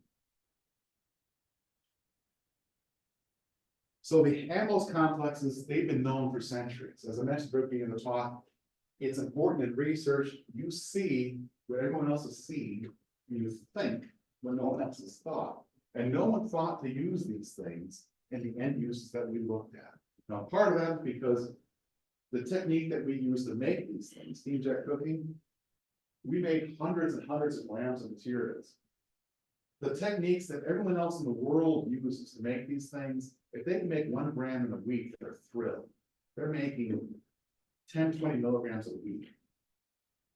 So the amylose complexes, they've been known for centuries. As I mentioned at the beginning of the talk, it's important in research, you see what everyone else has seen, you think what no one else has thought. And no one thought to use these things in the end uses that we looked at. Now, part of that is because the technique that we use to make these things, steam jet cooking, we made hundreds and hundreds of grams of materials. The techniques that everyone else in the world uses to make these things, if they can make 1 gram in a week, they're thrilled. They're making 10–20 milligrams a week.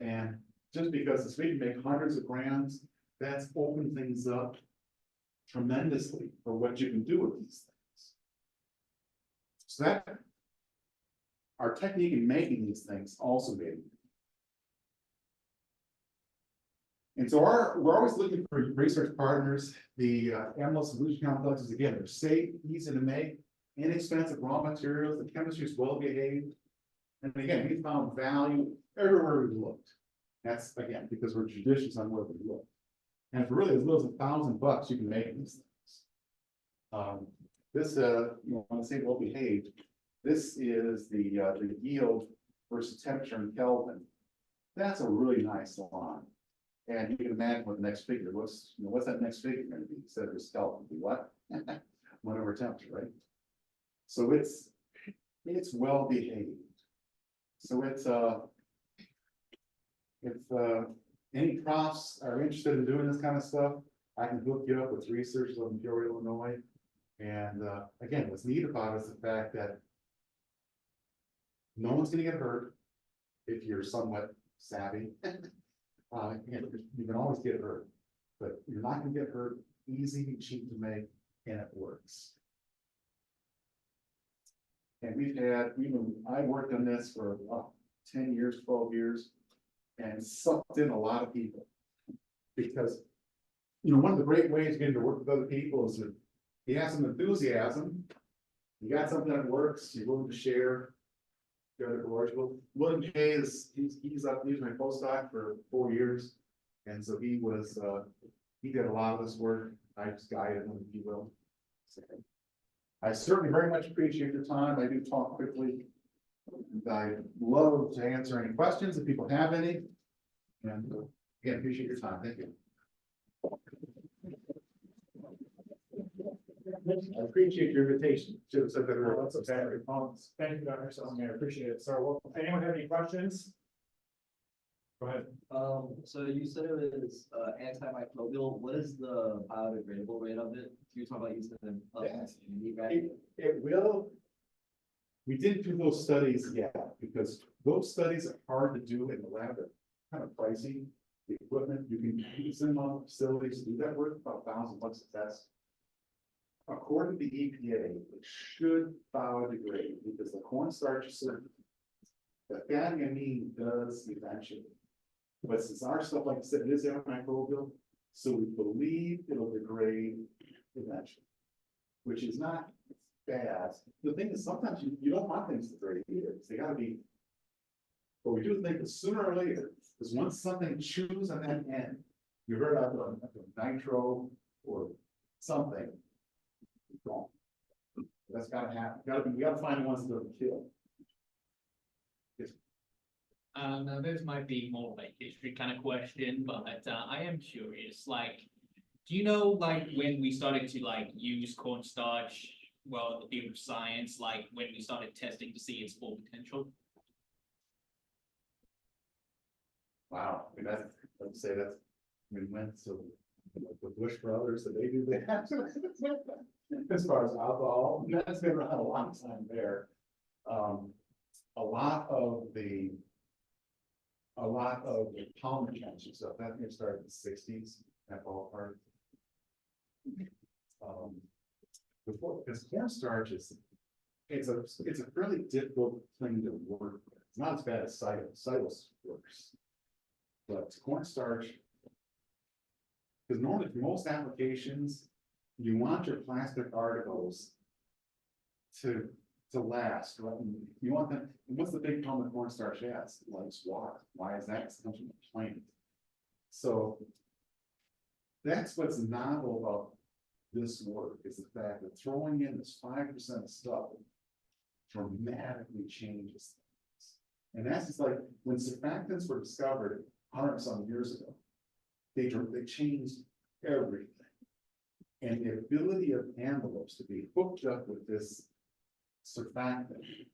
And just because if we can make hundreds of grams, that's opened things up tremendously for what you can do with these things. So that, our technique in making these things also made it. And so we're always looking for research partners. The amylo solution complexes, again, they're safe, easy to make, inexpensive raw materials, the chemistry is well behaved. And again, we found value everywhere we looked. That's again, because we're judicious on where we look. And for really as little as $1,000, you can make these things. This, you want to say well behaved, this is the yield versus temperature in Kelvin. That's a really nice line. And you can imagine what the next figure, what's that next figure going to be? Instead of this Kelvin, be what? 1 over temperature, right? So it's well behaved. So if any profs are interested in doing this kind of stuff, I can hook you up with researchers in Peoria, Illinois. And again, what's neat about it is the fact that no one's going to get hurt if you're somewhat savvy. Again, you can always get hurt, but you're not going to get hurt. Easy, cheap to make, and it works. And I worked on this for 10 years, 12 years, and sucked in a lot of people. Because, one of the great ways of getting to work with other people is that you have some enthusiasm, you got something that works, you're willing to share. The other boards. Well, William Jay he's my postdoc for 4 years. And so he did a lot of this work. I just guided him, if you will. So, I certainly very much appreciate your time. I do talk quickly. And I love to answer any questions if people have any. And again, appreciate your time. Thank you. I appreciate your invitation. Should have said that earlier. That's exactly. Thank you, Dr. Selman. I appreciate it. So, well, anyone have any questions? Go ahead. So you said it was antimicrobial. What is the biodegradable rate of it? You talk about using them. It will. We didn't do those studies yet because those studies are hard to do in the lab. They're kind of pricey. The equipment you can use them on facilities to do that work about $1,000 a test. According to the EPA, it should biodegrade because the cornstarch is certain. The fatty amine does eventually. But since our stuff, like I said, it is antimicrobial, so we believe it'll degrade eventually, which is not bad. The thing is, sometimes you don't want things to degrade either, because they gotta be. But we do think that sooner or later, because once something chews on that end, you heard of nitro or something. Wrong. That's gotta happen. We gotta find ones that will kill. Yes. Now this might be more like history kind of question, but I am curious. Like, do you know like when we started to like use cornstarch? Well, the field of science, like when we started testing to see its full potential. Wow, I mean, let's say that's we went to the Bush brothers, so they do that. As far as alcohol, that's been around a long time there. A lot of the polymer chemistry stuff that started in the '60s, that ballpark. Before, because cornstarch it's a fairly difficult thing to work with. It's not as bad as cellulose works, but cornstarch, because normally for most applications, you want your plastic articles to last, right? You want them. What's the big problem with cornstarch has? It likes water. Why is that? It's comes from the plant. So that's what's novel about this work, is the fact that throwing in this 5% of stuff dramatically changes things. And that's just like when surfactants were discovered 100-some years ago, they changed everything. And the ability of envelopes to be hooked up with this surfactant,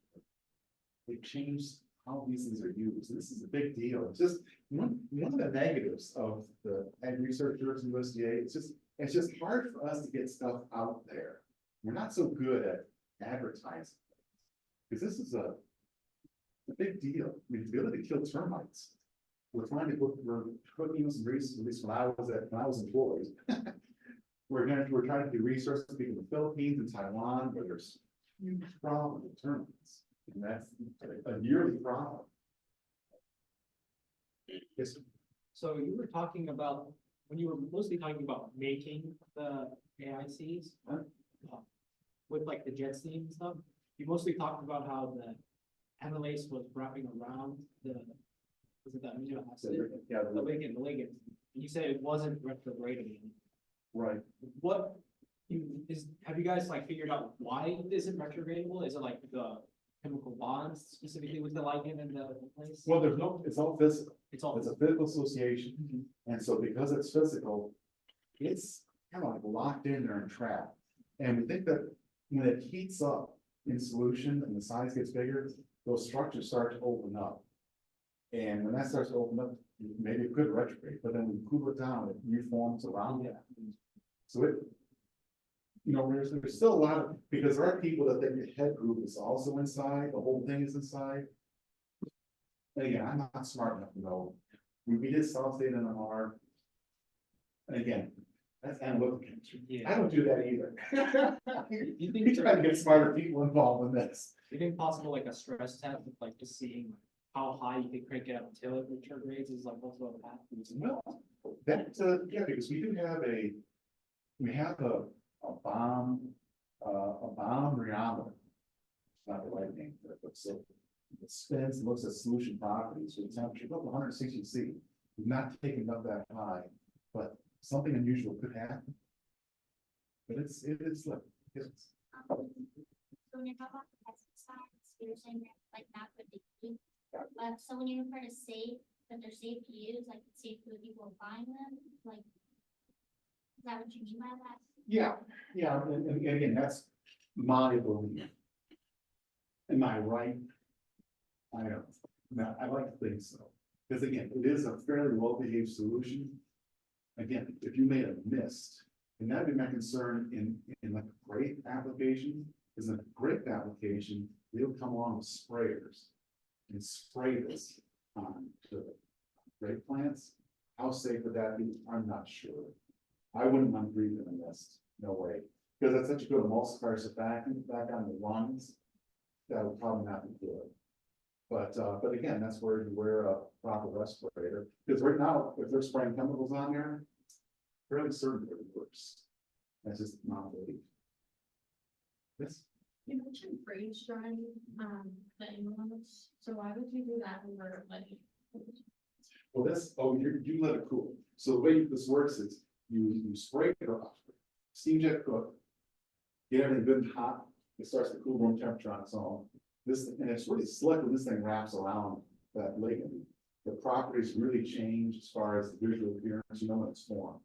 it changed how these things are used. And this is a big deal. It's just one of the negatives of the ag researchers in USDA. It's just hard for us to get stuff out there. We're not so good at advertising because this is a big deal. I mean, to be able to kill termites, we're putting some research, at least when I was employed. We're trying to do research in the Philippines and Taiwan, where there's huge problem with tournaments, and that's a yearly problem. Yes, So you were talking about, when you were mostly talking about making the AICs. Huh? With like the jet steam and stuff, you mostly talked about how the amylase was wrapping around the, was it that amino acid? yeah, The ligand, and you said it wasn't retrograding. right. What have you guys like figured out why it isn't retrogradable? Is it like the chemical bonds specifically with the ligand and the place? Well, it's all physical. It's all. It's a physical association, and so because it's physical, it's kind of like locked in there and trapped. And we think that when it heats up in solution and the size gets bigger, those structures start to open up. And when that starts to open up, maybe it could retrograde, but then we cool it down, it reforms around it. So it, there's still a lot of, because there are people that think the head group is also inside, the whole thing is inside. And again, I'm not smart enough to know. We did solid state NMR. And again, that's analytical chemistry. Yeah. I don't do that either. You think We try to get smarter people involved in this. You think possible like a stress test with like just seeing how high you can crank it up until it retrogrades is like also a path? Well, that, yeah, because we do have a bomb rheometer. Not the right name for it, but so it spins, and looks at solution properties with temperature up to 160 C. We've not taken it up that high, but something unusual could happen. But it's like, it's, So when you're talking about the pesticides, you're saying that like not good to keep. So when you refer to safe, that they're safe to use, like it's safe for the people buying them, like. Is that what you mean by that? yeah, and again, that's my belief. Am I right? I don't, no, I like to think so, because again, it is a fairly well-behaved solution. Again, if you made a mist, and that'd be my concern in like a grape application, is a grape application, they'll come along with sprayers and spray this on to grape plants. How safe would that be? I'm not sure. I wouldn't want breathing in a mist, no way, because that's such a good emulsifier surfactant back on the lungs. That would probably not be good. But again, that's where you wear a proper respirator, because right now, if they're spraying chemicals on there, fairly certain that it works. That's just not belief. Yes, You mentioned freeze drying, the envelopes, so why would you do that over like? well, you let it cool. So the way this works is you spray it off, steam jet cook, get everything good and hot, it starts to cool room temperature on its own. And it's really slick when this thing wraps around that ligand. The properties really change as far as the visual appearance, when it's formed.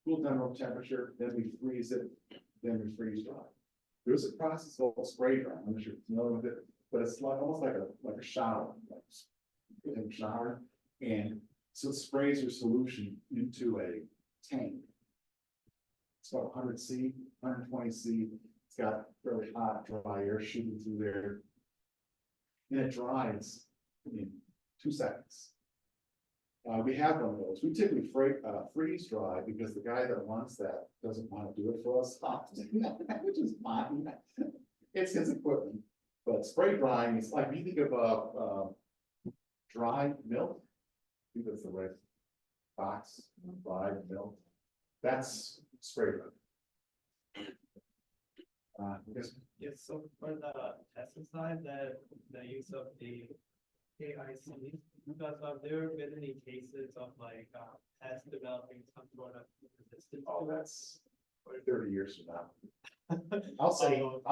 Cool down room temperature, then we freeze it, then we freeze dry. There's a process called spray drying, I'm not sure if you're familiar with it, but it's like almost like a shower, like a shower. And so it sprays your solution into a tank. It's about 100 C, 120 C. It's got fairly hot, dry air shooting through there. And it dries in 2 seconds. We have one of those. We typically freeze dry because the guy that wants that doesn't want to do it for us, which is fine. It's his equipment. But spray drying is like, you think of dry milk. I think that's the right box, dried milk. That's spray drying. Yes. Yes, so for the pesticide, the use of the AIC, because have there been any cases of like pests developing some sort of resistance? Oh, that's 30 years from now. I'll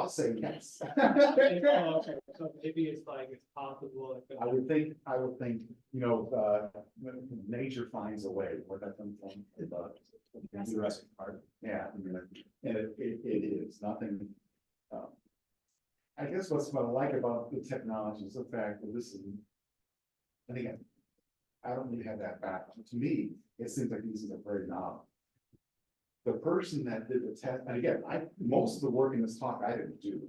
say yes. Okay, so maybe it's like it's possible. I would think, when nature finds a way, where that comes from. That's the rest part. Yeah, and it is nothing. I guess what I like about the technology is the fact that this is, and again, I don't really have that background. To me, it seems like these are very novel. The person that did the test, and again, most of the work in this talk I didn't do.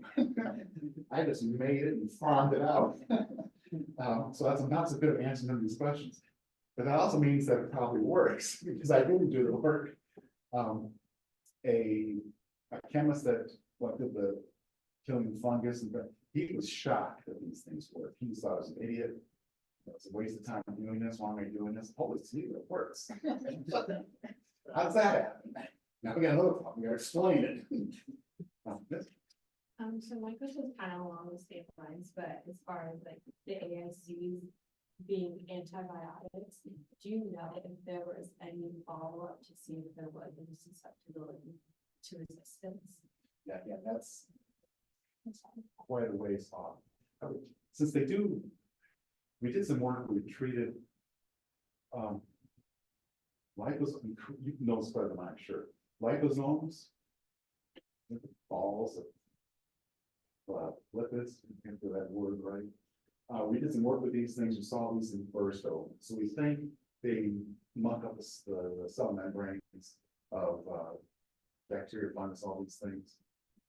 I just made it and farmed it out. So that's not so good at answering some of these questions. But that also means that it probably works because I didn't do the work. A chemist that did the killing fungus, and he was shocked that these things work. He thought I was an idiot. It's a waste of time doing this. Why am I doing this? Holy, see, it works. How does that happen? Now we got another problem. We gotta explain it. So my question is kind of along the same lines, but as far as like the AICs being antibiotics, do you know if there was any follow-up to see if there was any susceptibility to resistance? Yeah, that's quite a ways off. Since they do, we did some work, we treated you know this better than I'm sure. Liposomes, balls of lipids, can't do that word right. We did some work with these things, we saw these in burst open, so we think they muck up the cell membranes of bacteria, fungus, all these things.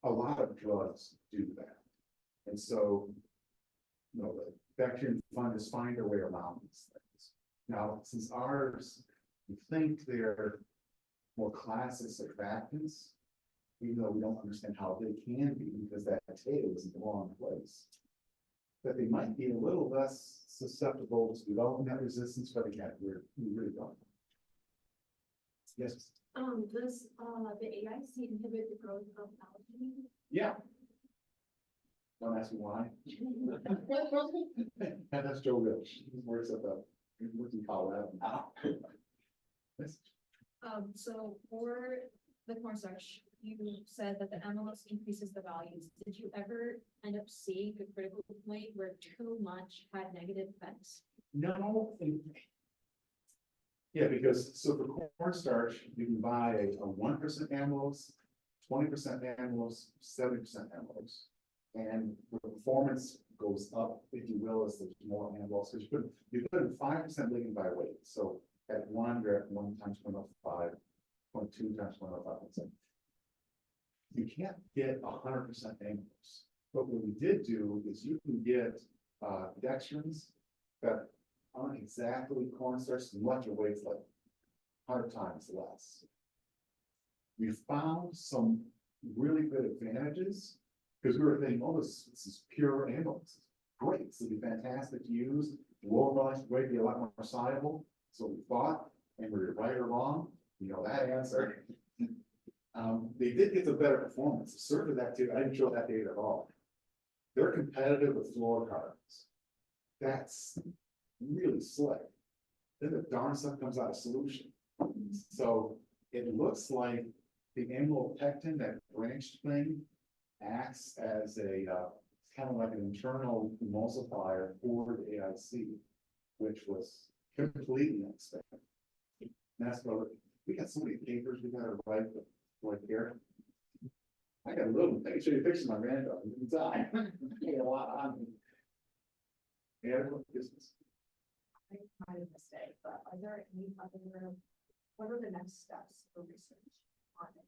A lot of drugs do that, and so the bacteria and fungus find their way around these things. Now, since ours, we think they're more classic surfactants, even though we don't understand how they can be, because that potato is in the wrong place. That they might be a little less susceptible to developing that resistance, but again, we really don't. Yes. Does the AIC inhibit the growth of algae? Yeah. Don't ask me why. And that's Joe Rich. He works at he works in Colorado now. Yes. So for the cornstarch, you said that the MLS increases the values. Did you ever end up seeing a critical point where too much had negative effects? No. Yeah, because so for cornstarch, you can buy a 1% amylose, 20% amylose, 70% amylose. And the performance goes up, if you will, as there's more amylose, because you put in 5% ligand by weight. So at 1, you're at 1 times 0.05, 0.2 times 0.05%. You can't get 100% amylose. But what we did do is you can get dextrins that aren't exactly cornstarch, much of weight's like 100 times less. We found some really good advantages because we were thinking, oh, this is pure amylose. Great, this would be fantastic to use. Lower molecular weight, be a lot more soluble. So we thought, and we were right or wrong, you know that answer. They did get the better performance. Certainly that too. I didn't show that data at all. They're competitive with fluorocarbons. That's really slick. Then the darn stuff comes out of solution. So it looks like the amylopectin, that branched thing, acts as a kind of like an internal emulsifier for the AIC, which was completely unexpected. And that's what we got so many papers we got to write right here. I got a little, I can show you a picture of my granddaughter inside. I got a lot on me. Adequate business. I might have mistake, but are there any other, what are the next steps for research on the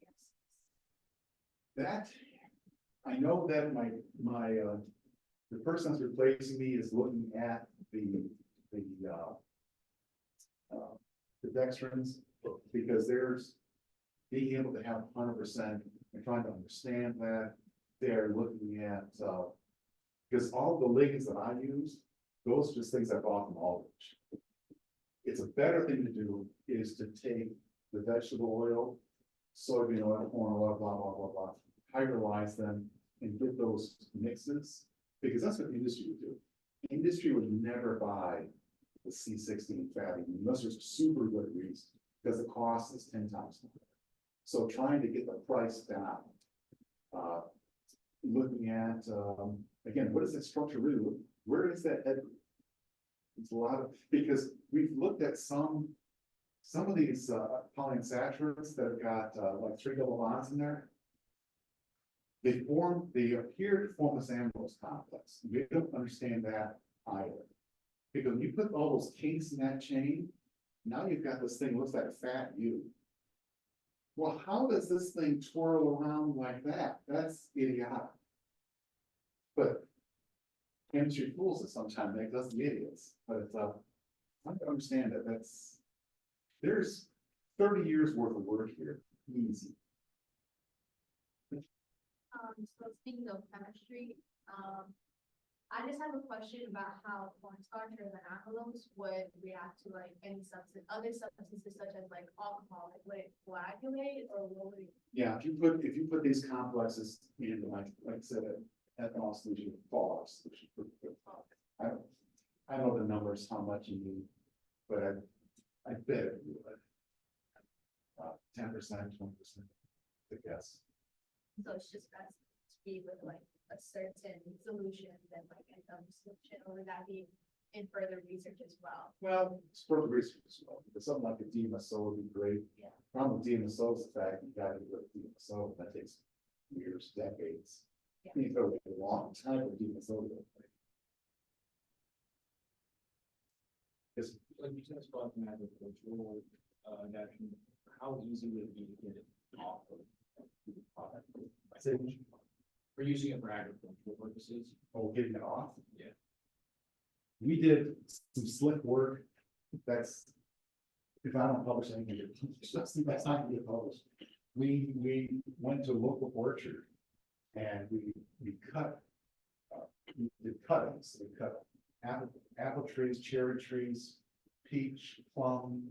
AICs? That, I know that the person that's replacing me is looking at the dextrins, because there's being able to have 100% and trying to understand that. They're looking at, because all the ligands that I use, those are just things I bought from Aldrich. It's a better thing to do is to take the vegetable oil, soybean oil, corn oil, blah, blah, blah, blah, hydrolyze them and get those mixes, because that's what the industry would do. Industry would never buy the C16 fatty unless there's a super good reason, because the cost is 10 times more. So trying to get the price down, looking at, again, what is that structure really? Where is that head? It's a lot of, because we've looked at some of these polyunsaturates that have got like 3 double bonds in there. They appear to form this amylose complex. We don't understand that either. Because when you put all those kinks in that chain, now you've got this thing that looks like a fat U. Well, how does this thing twirl around like that? That's idiotic. But chemistry fools us sometimes, makes us the idiots. But I don't understand that. There's 30 years worth of work here, easy. So speaking of chemistry, I just have a question about how cornstarch or the allulose would react to like any substance, other substances such as like alcohol, like would it coagulate or would it? Yeah, if you put these complexes in, like I said, ethanol solution, fall off solution. I don't know the numbers, how much you need, but I bet it would. 10%, 20%, I guess. So it's just best to be with like a certain solution than like another solution, or would that be in further research as well? Well, it's for the research as well, because something like a DMSO would be great. Yeah. Problem with DMSO is the fact you gotta do a DMSO, that takes years, decades. Yeah. You go a long time with DMSO. Yes, Like you said, about the agricultural, national, how easy would it be to get it off of the product? I say, We're using it for agricultural purposes. oh, getting it off. Yeah. We did some slick work, that's, if I don't publish anything, that's not gonna get published. We went to a local orchard and we cut, we did cuttings, we cut apple trees, cherry trees, peach, plum,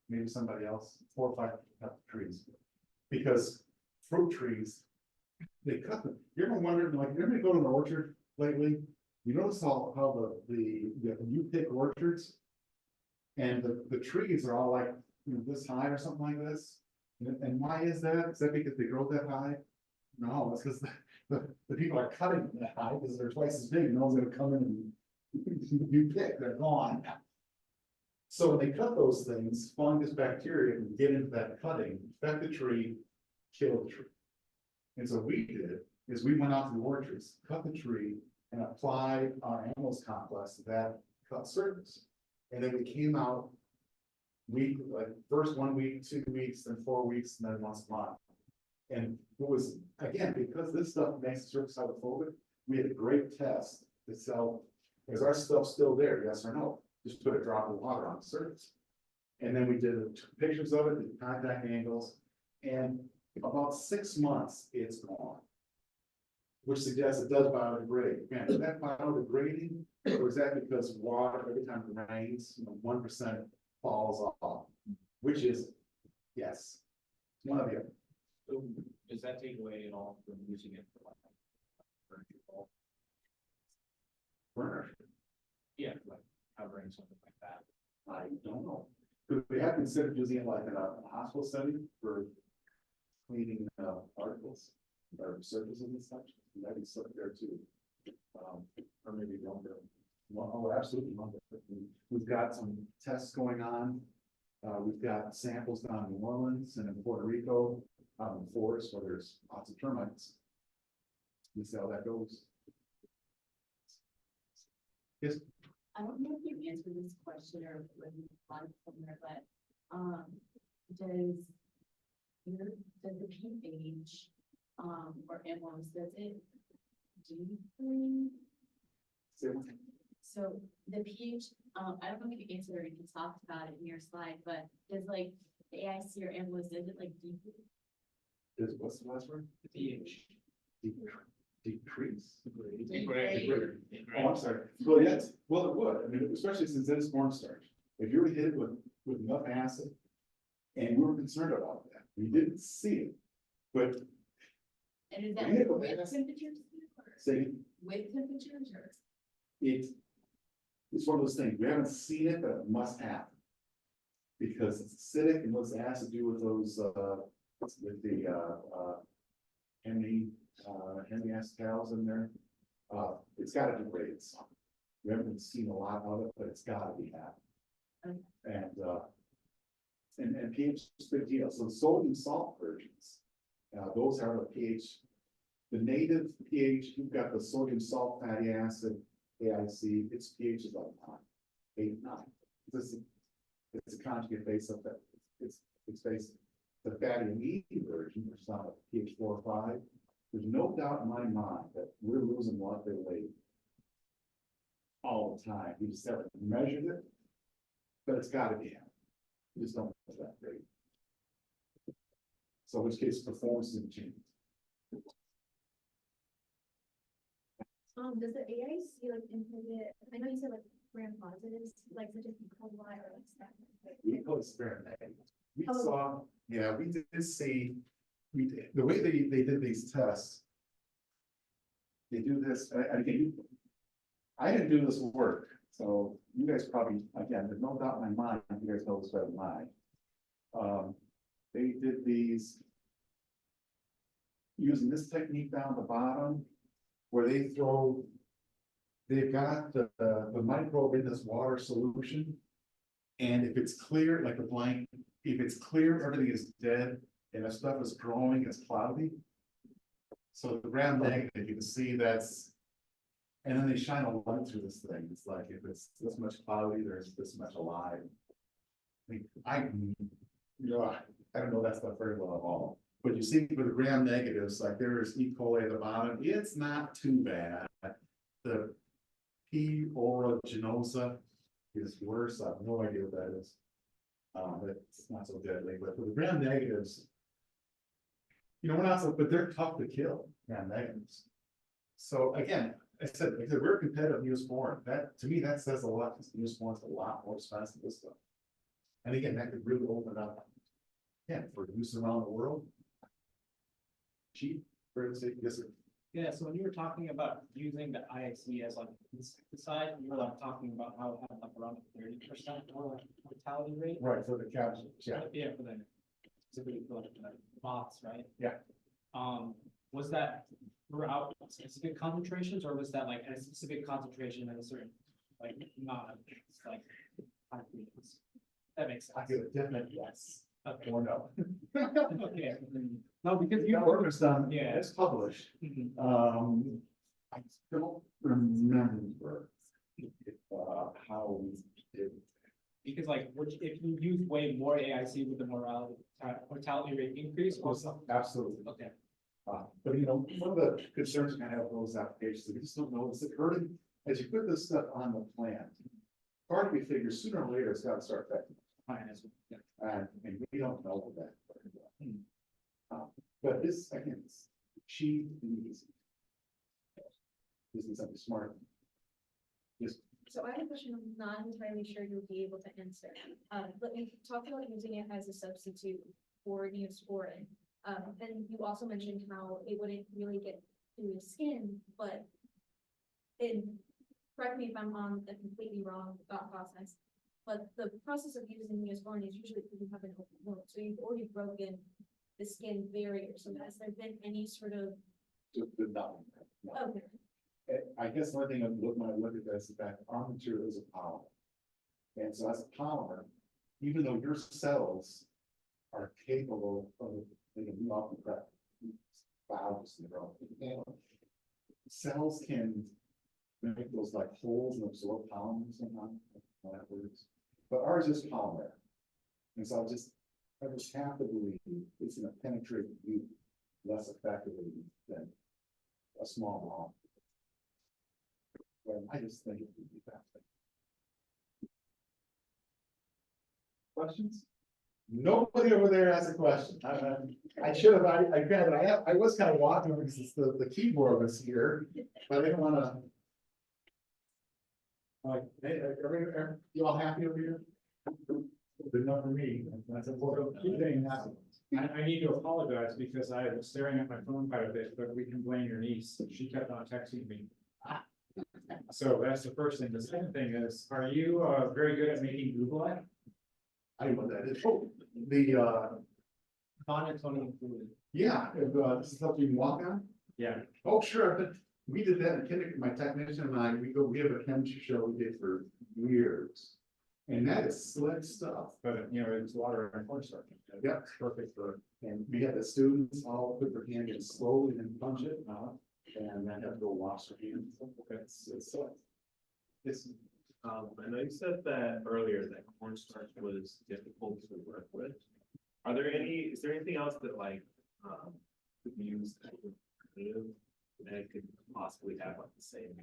maybe somebody else, 4 or 5 apple trees. Because fruit trees, they cut them. You ever wondered, like, you ever go to an orchard lately? You notice how you pick orchards? And the trees are all like, this high or something like this? And why is that? Is that because they grow that high? No, it's because the people are cutting them that high because they're twice as big. No one's gonna come in and you pick, they're gone. So when they cut those things, fungus, bacteria can get into that cutting, affect the tree, kill the tree. And so what we did is we went out to the orchards, cut the tree, and applied our animals complex to that cut surface. And then we came out week, like first 1 week, 2 weeks, then 4 weeks, and then once a month. And it was, again, because this stuff makes the surface hydrophobic, we had a great test to sell, is our stuff still there, yes or no? Just put a drop of water on the surface. And then we did pictures of it, the contact angles, and about 6 months, it's gone. Which suggests it does biodegrade. Man, is that biodegrading, or is that because water, every time it rains, 1% falls off? Which is, yes, one of the other. So does that take away at all from using it for like? furniture wall? Burner. Yeah, like covering something like that. I don't know. Could we have considered using it like in a hospital setting for cleaning articles or surfaces and such? That'd be stuff there too. Or maybe lumber. Well, oh, absolutely lumber. We've got some tests going on. We've got samples down in New Orleans and in Puerto Rico, out in the forest where there's lots of termites. We see how that goes. Yes. I don't know if you answered this question or when you applied somewhere, but, does the pH, or animals, does it decrease? So the pH, I don't know if you answered or if you talked about it in your slide, but does like the AIC or amylase, does it like decrease? What's the last word? pH. Decrease. Degrade. Oh, I'm sorry. Well, yes, well, it would. I mean, especially since it's cornstarch. If you were hit with enough acid, and we were concerned about that, we didn't see it, but And is that Yeah, with that's- temperatures? Or saying with temperatures or? it's one of those things. We haven't seen it, but it must happen. Because it's acidic, and what's the acid do with those, with the, hemiacetals in there? It's gotta degrade some. We haven't seen a lot of it, but it's gotta be happening. And pH is a big deal. So the sodium salt versions, those are the pH. The native pH, you've got the sodium salt fatty acid, AIC, its pH is like 8, 9. It's a conjugate base of that. It's based. The fatty amine version, which is on a pH 4 or 5. There's no doubt in my mind that we're losing molecular weight all the time. We just haven't measured it, but it's got to be happening. We just don't know that great. So in which case performance didn't change. Does the AIC like inhibit, I know you said like gram positives, like such as E. coli or like stuff. We call it experiment. We Oh. saw, yeah, we did see, the way they did these tests. They do this, I didn't do this work, so you guys probably, again, there's no doubt in my mind, you guys know this better than I. They did these. Using this technique down the bottom, where they've got the microbe in this water solution. And if it's clear, like a blank, if it's clear, everything is dead, and the stuff is growing, it's cloudy. So the gram negative, you can see that's, and then they shine a light through this thing, it's like, if it's this much cloudy, there's this much alive. I don't know that stuff very well at all. But you see with the gram negatives, like there's E. coli at the bottom, it's not too bad. The P. aeruginosa is worse, I have no idea what that is. It's not so deadly, but for the gram negatives, we're not so, but they're tough to kill, gram negatives. So again, I said we're competitive Neosporin. That, to me, that says a lot, because Neosporin's a lot more expensive than this stuff. And again, that could really open up, for use around the world. Cheap, very safe, yes, sir. Yeah, so when you were talking about using the IXC as like insecticide, you were like talking about how it had like around 30% more like mortality rate. Right, for the capsules, yeah. Yeah, for the, specifically for like the moths, right? Yeah. Was that throughout specific concentrations, or was that like at a specific concentration at a certain, like, not, like, concentration? That makes sense. I give a definite yes. Okay. Or no. Okay. No, because The you. workers done, Yeah. it's published. Mhm. I don't remember how we did. Because like, if you use way more AIC with the mortality rate increase or something? Absolutely. Okay. But one of the concerns I have with those applications, we just don't know, is it hurting, as you put this stuff on the plant. Part of me figures sooner or later it's gotta start affecting. Fine, as well. Yeah. And we don't know that. But this, again, it's cheap and easy. This is something smart. Just So I have a question I'm not entirely sure you'll be able to answer. But we talked about using it as a substitute for Neosporin. And you also mentioned how it wouldn't really get through the skin, but correct me if I'm on a completely wrong thought process, but the process of using Neosporin is usually when you have an open wound, so you've already broken the skin barrier. So has there been any sort of? nothing. No. Okay. I guess one thing I'm looking when I look at this is that our material is a polymer. And so as a polymer, even though your cells are capable of, we often prep valves in their own, cells can make those like holes and absorb polymers somehow, that works. But ours is polymer. And so I just have to believe it's gonna penetrate you less effectively than a small molecule. Well, I just think it would be faster. Questions? Nobody over there has a question. I should have, I was kind of walking because it's the keyboard was here, but I didn't want to. Like, hey, are you all happy over here? Good enough for me. That's important. Keep getting happy. I need to apologize because I was staring at my phone quite a bit, but we can blame your niece. She kept on texting me. So that's the first thing. The second thing is, are you very good at making Google? I don't know what that is. Oh, the Non-Newtonian fluid. yeah, this is something you can walk on. Yeah. Oh, sure. But we did that in kindergarten. My technician and I, we have a chemistry show we did for years. And that is slick stuff. But it's water and cornstarch. Yep, perfect for, and we had the students all put their hand in slowly and punch it, and then have to go wash their hands. It's slick. It's, I know you said that earlier that cornstarch was difficult to work with. Is there anything else that could be used as a alternative that could possibly have like the same?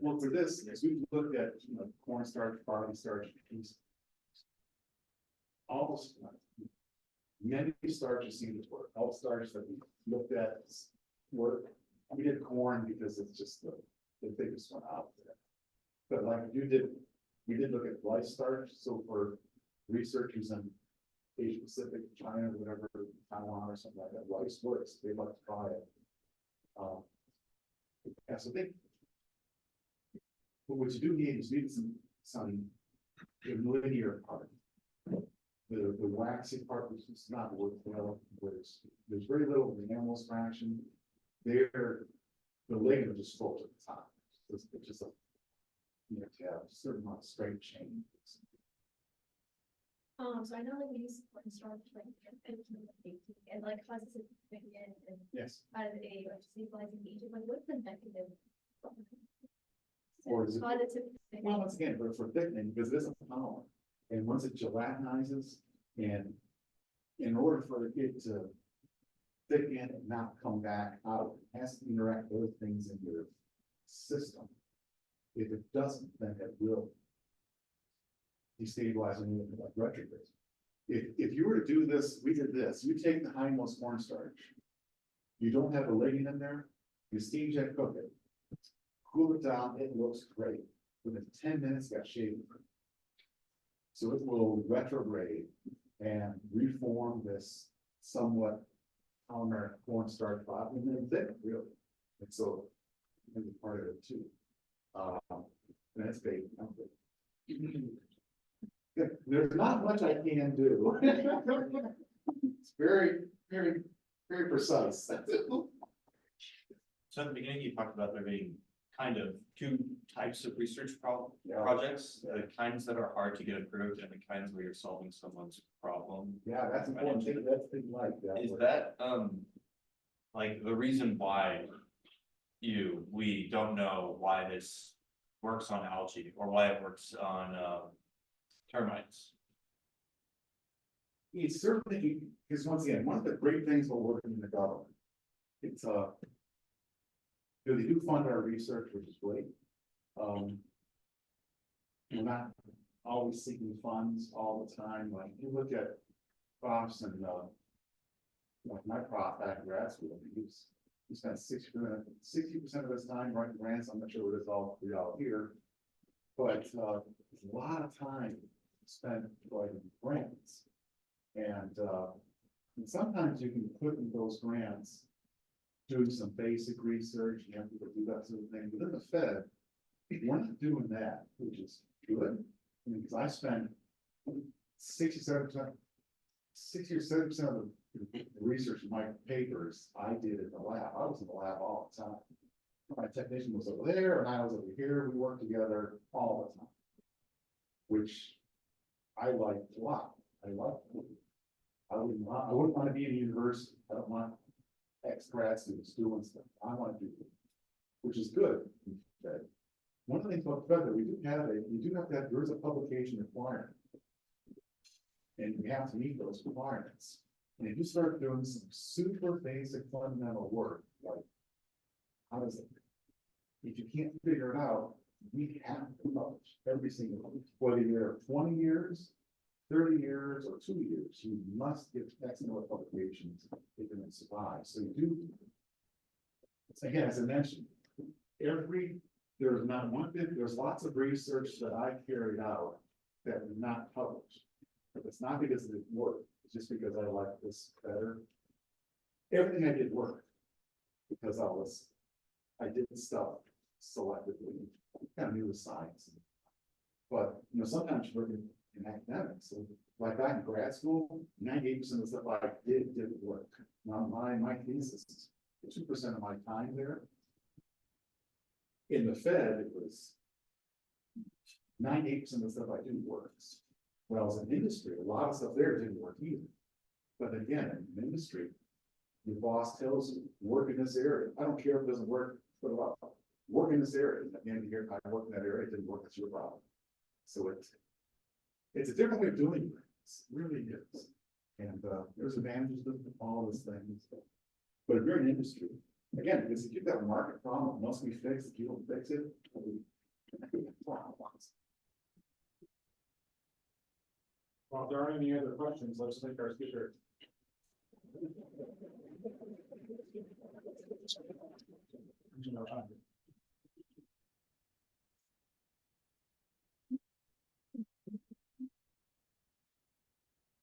well, for this, as we looked at, cornstarch, barley starch, almost many starches seem to work. All starches that we looked at work. we did corn because it's just the biggest one out there. But like we did look at rice starch, so for researchers in Asia Pacific, China, whatever, Taiwan or something like that, rice works, they'd like to try it. Yeah, so but what you do need is some linear part. The waxy part is just not working well, there's very little of the animal's fraction. The ligament just floats at the top. It's just a, you have to have a certain amount of straight chain. So I know that we use cornstarch like and like causes it to thicken and Yes. out of the day, like stabilizing the agent, like what's the mechanism? Or is it- Cause it to thicken? Well, once again, but for thickening, because it is a polymer, and once it gelatinizes, and in order for it to thicken and not come back out, it has to interact with other things in your system. If it doesn't, then it will destabilize and like retrograde. If you were to do this, we did this, you take the hindmost cornstarch, you don't have a ligand in there, you steam jet cook it, cool it down, it looks great. Within 10 minutes, got shaved. So it will retrograde and reform this somewhat polymeric cornstarch bottom, and then thick, really. And so, maybe part of it too. And that's big. There's not much I can do. It's very, very, very precise. So at the beginning, you talked about there being kind of two types of research Yeah. projects, the kinds that are hard to get approved and the kinds where you're solving someone's problem. Yeah, that's important. That's been like that. Is that, like the reason why we don't know why this works on algae or why it works on, termites? It's certainly, because once again, one of the great things about working in the government, it's they do fund our research, which is great. We're not always seeking funds all the time, like you look at profs and like my prof back in grad school, he spent 60% of his time writing grants. I'm not sure what it's all for y'all here, but a lot of time spent writing grants. And sometimes you can put in those grants, doing some basic research, you have people do that sort of thing. Within the Fed, we're not doing that, which is good. I mean, because I spent 67%, 60 or 70% of the research in my papers I did in the lab. I was in the lab all the time. My technician was over there and I was over here. We worked together all the time, which I liked a lot. I wouldn't want to be in a university. I don't want ex-grad students doing stuff. I want to do it, which is good. Okay. One of the things about Fed that we do have there is a publication requirement. And we have to meet those requirements. And if you start doing some super basic fundamental work, like how does it, if you can't figure it out, we have to publish every single one. Whether you're 20 years, 30 years, or 2 years, you must get X number of publications if you're going to survive. So you do, again, as I mentioned, there's lots of research that I carried out that were not published. But it's not because it didn't work, it's just because I like this better. Everything I did worked because I did stuff selectively, kind of knew the science. But, sometimes you're working in academics, so like back in grad school, 98% of the stuff I didn't work. Now my thesis is 2% of my time there. In the Fed, it was 98% of the stuff I do works. When I was in industry, a lot of stuff there didn't work either. But again, in industry, your boss tells you, work in this area. I don't care if it doesn't work, but work in this area. At the end of the year, I work in that area, it didn't work, that's your problem. So it's a different way of doing things, it really is. And there's advantages to all those things. But if you're in industry, again, because if you've got a market problem, it must be fixed. If you don't fix it, Well, if there aren't any other questions, let's thank our speaker. you know,